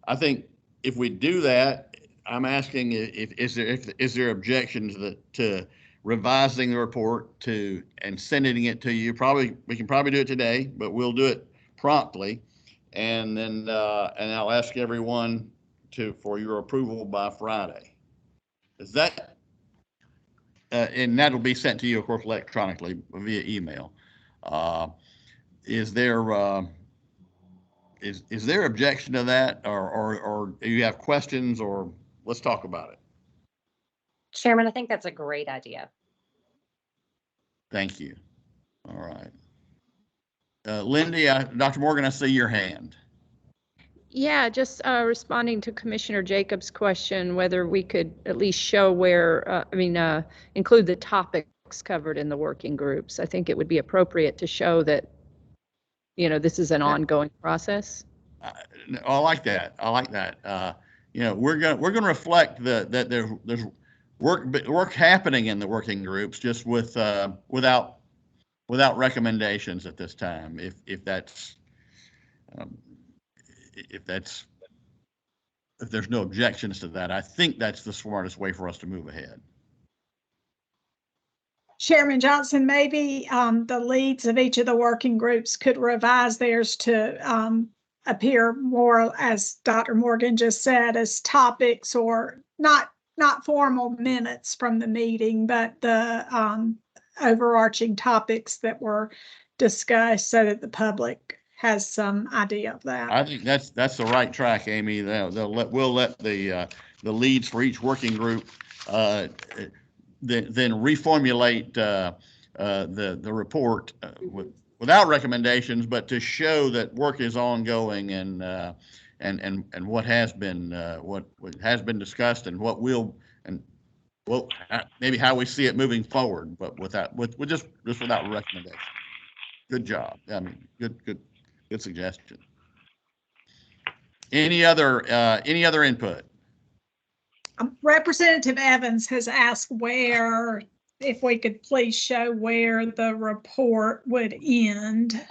I think if we do that, I'm asking is there objection to revising the report and sending it to you? We can probably do it today, but we'll do it promptly, and then and I'll ask everyone for your approval by Friday. Is that and that'll be sent to you, of course, electronically via email. Is there objection to that, or do you have questions, or let's talk about it? Chairman, I think that's a great idea. Thank you. All right. Lindy, Dr. Morgan, I see your hand. Yeah, just responding to Commissioner Jacobs' question, whether we could at least show where, include the topics covered in the working groups. I think it would be appropriate to show that, this is an ongoing process. I like that. I like that. You know, we're gonna reflect that there's work happening in the working groups, just with without recommendations at this time. If there's no objections to that, I think that's the smartest way for us to move ahead. Chairman Johnson, maybe the leads of each of the working groups could revise theirs to appear more, as Dr. Morgan just said, as topics, or not formal minutes from the meeting, but the overarching topics that were discussed, so that the public has some idea of that. I think that's the right track, Amy. We'll let the leads for each working group then reformulate the report without recommendations, but to show that work is ongoing, and what has been discussed, and what will, and well, maybe how we see it moving forward, but just without recommendation. Good job. I mean, good suggestion. Any other input? Representative Evans has asked if we could please show where the report would end.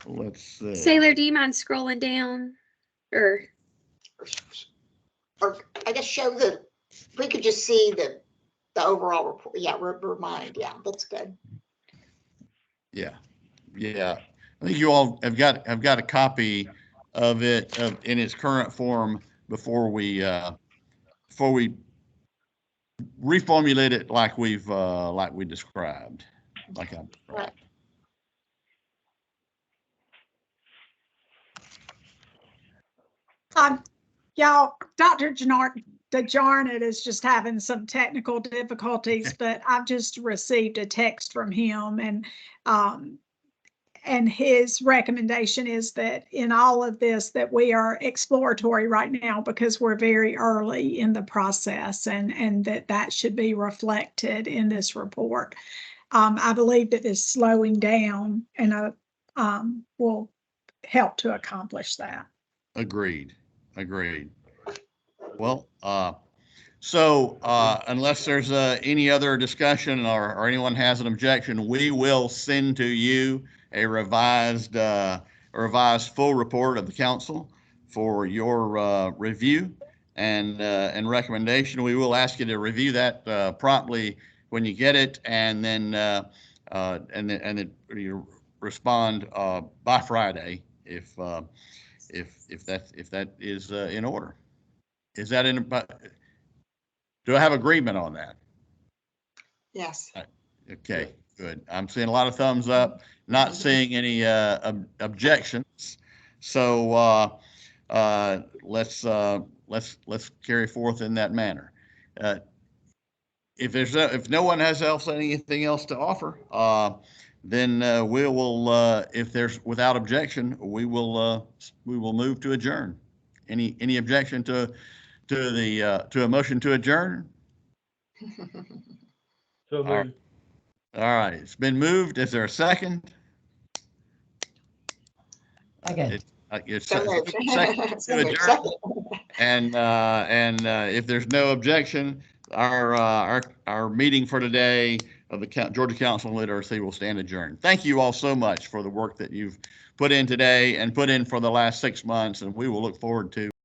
Let's see. Sailor, do you mind scrolling down? Or I guess we could just see the overall report. Yeah, remind. Yeah, that's good. Yeah. I think you all have got a copy of it in its current form before we reformulate it like we described, like I described. Y'all, Dr. DeJarnett is just having some technical difficulties, but I've just received a text from him, and his recommendation is that in all of this, that we are exploratory right now because we're very early in the process, and that should be reflected in this report. I believe that this slowing down and will help to accomplish that. Agreed. Well, so unless there's any other discussion or anyone has an objection, we will send to you a revised full report of the council for your review and recommendation. We will ask you to review that promptly when you get it, and then you respond by Friday if that is in order. Is that in? Do I have agreement on that? Yes. Okay, good. I'm seeing a lot of thumbs up, not seeing any objections. So let's carry forth in that manner. If no one has anything else to offer, then we will, if there's without objection, we will move to adjourn. Any objection to a motion to adjourn? So All right. All right, it's been moved. Is there a second? Second. It's second to adjourn. And if there's no objection, our meeting for today of the Georgia Council on Literacy will stand adjourned. Thank you all so much for the work that you've put in today and put in for the last 6 months, and we will look forward to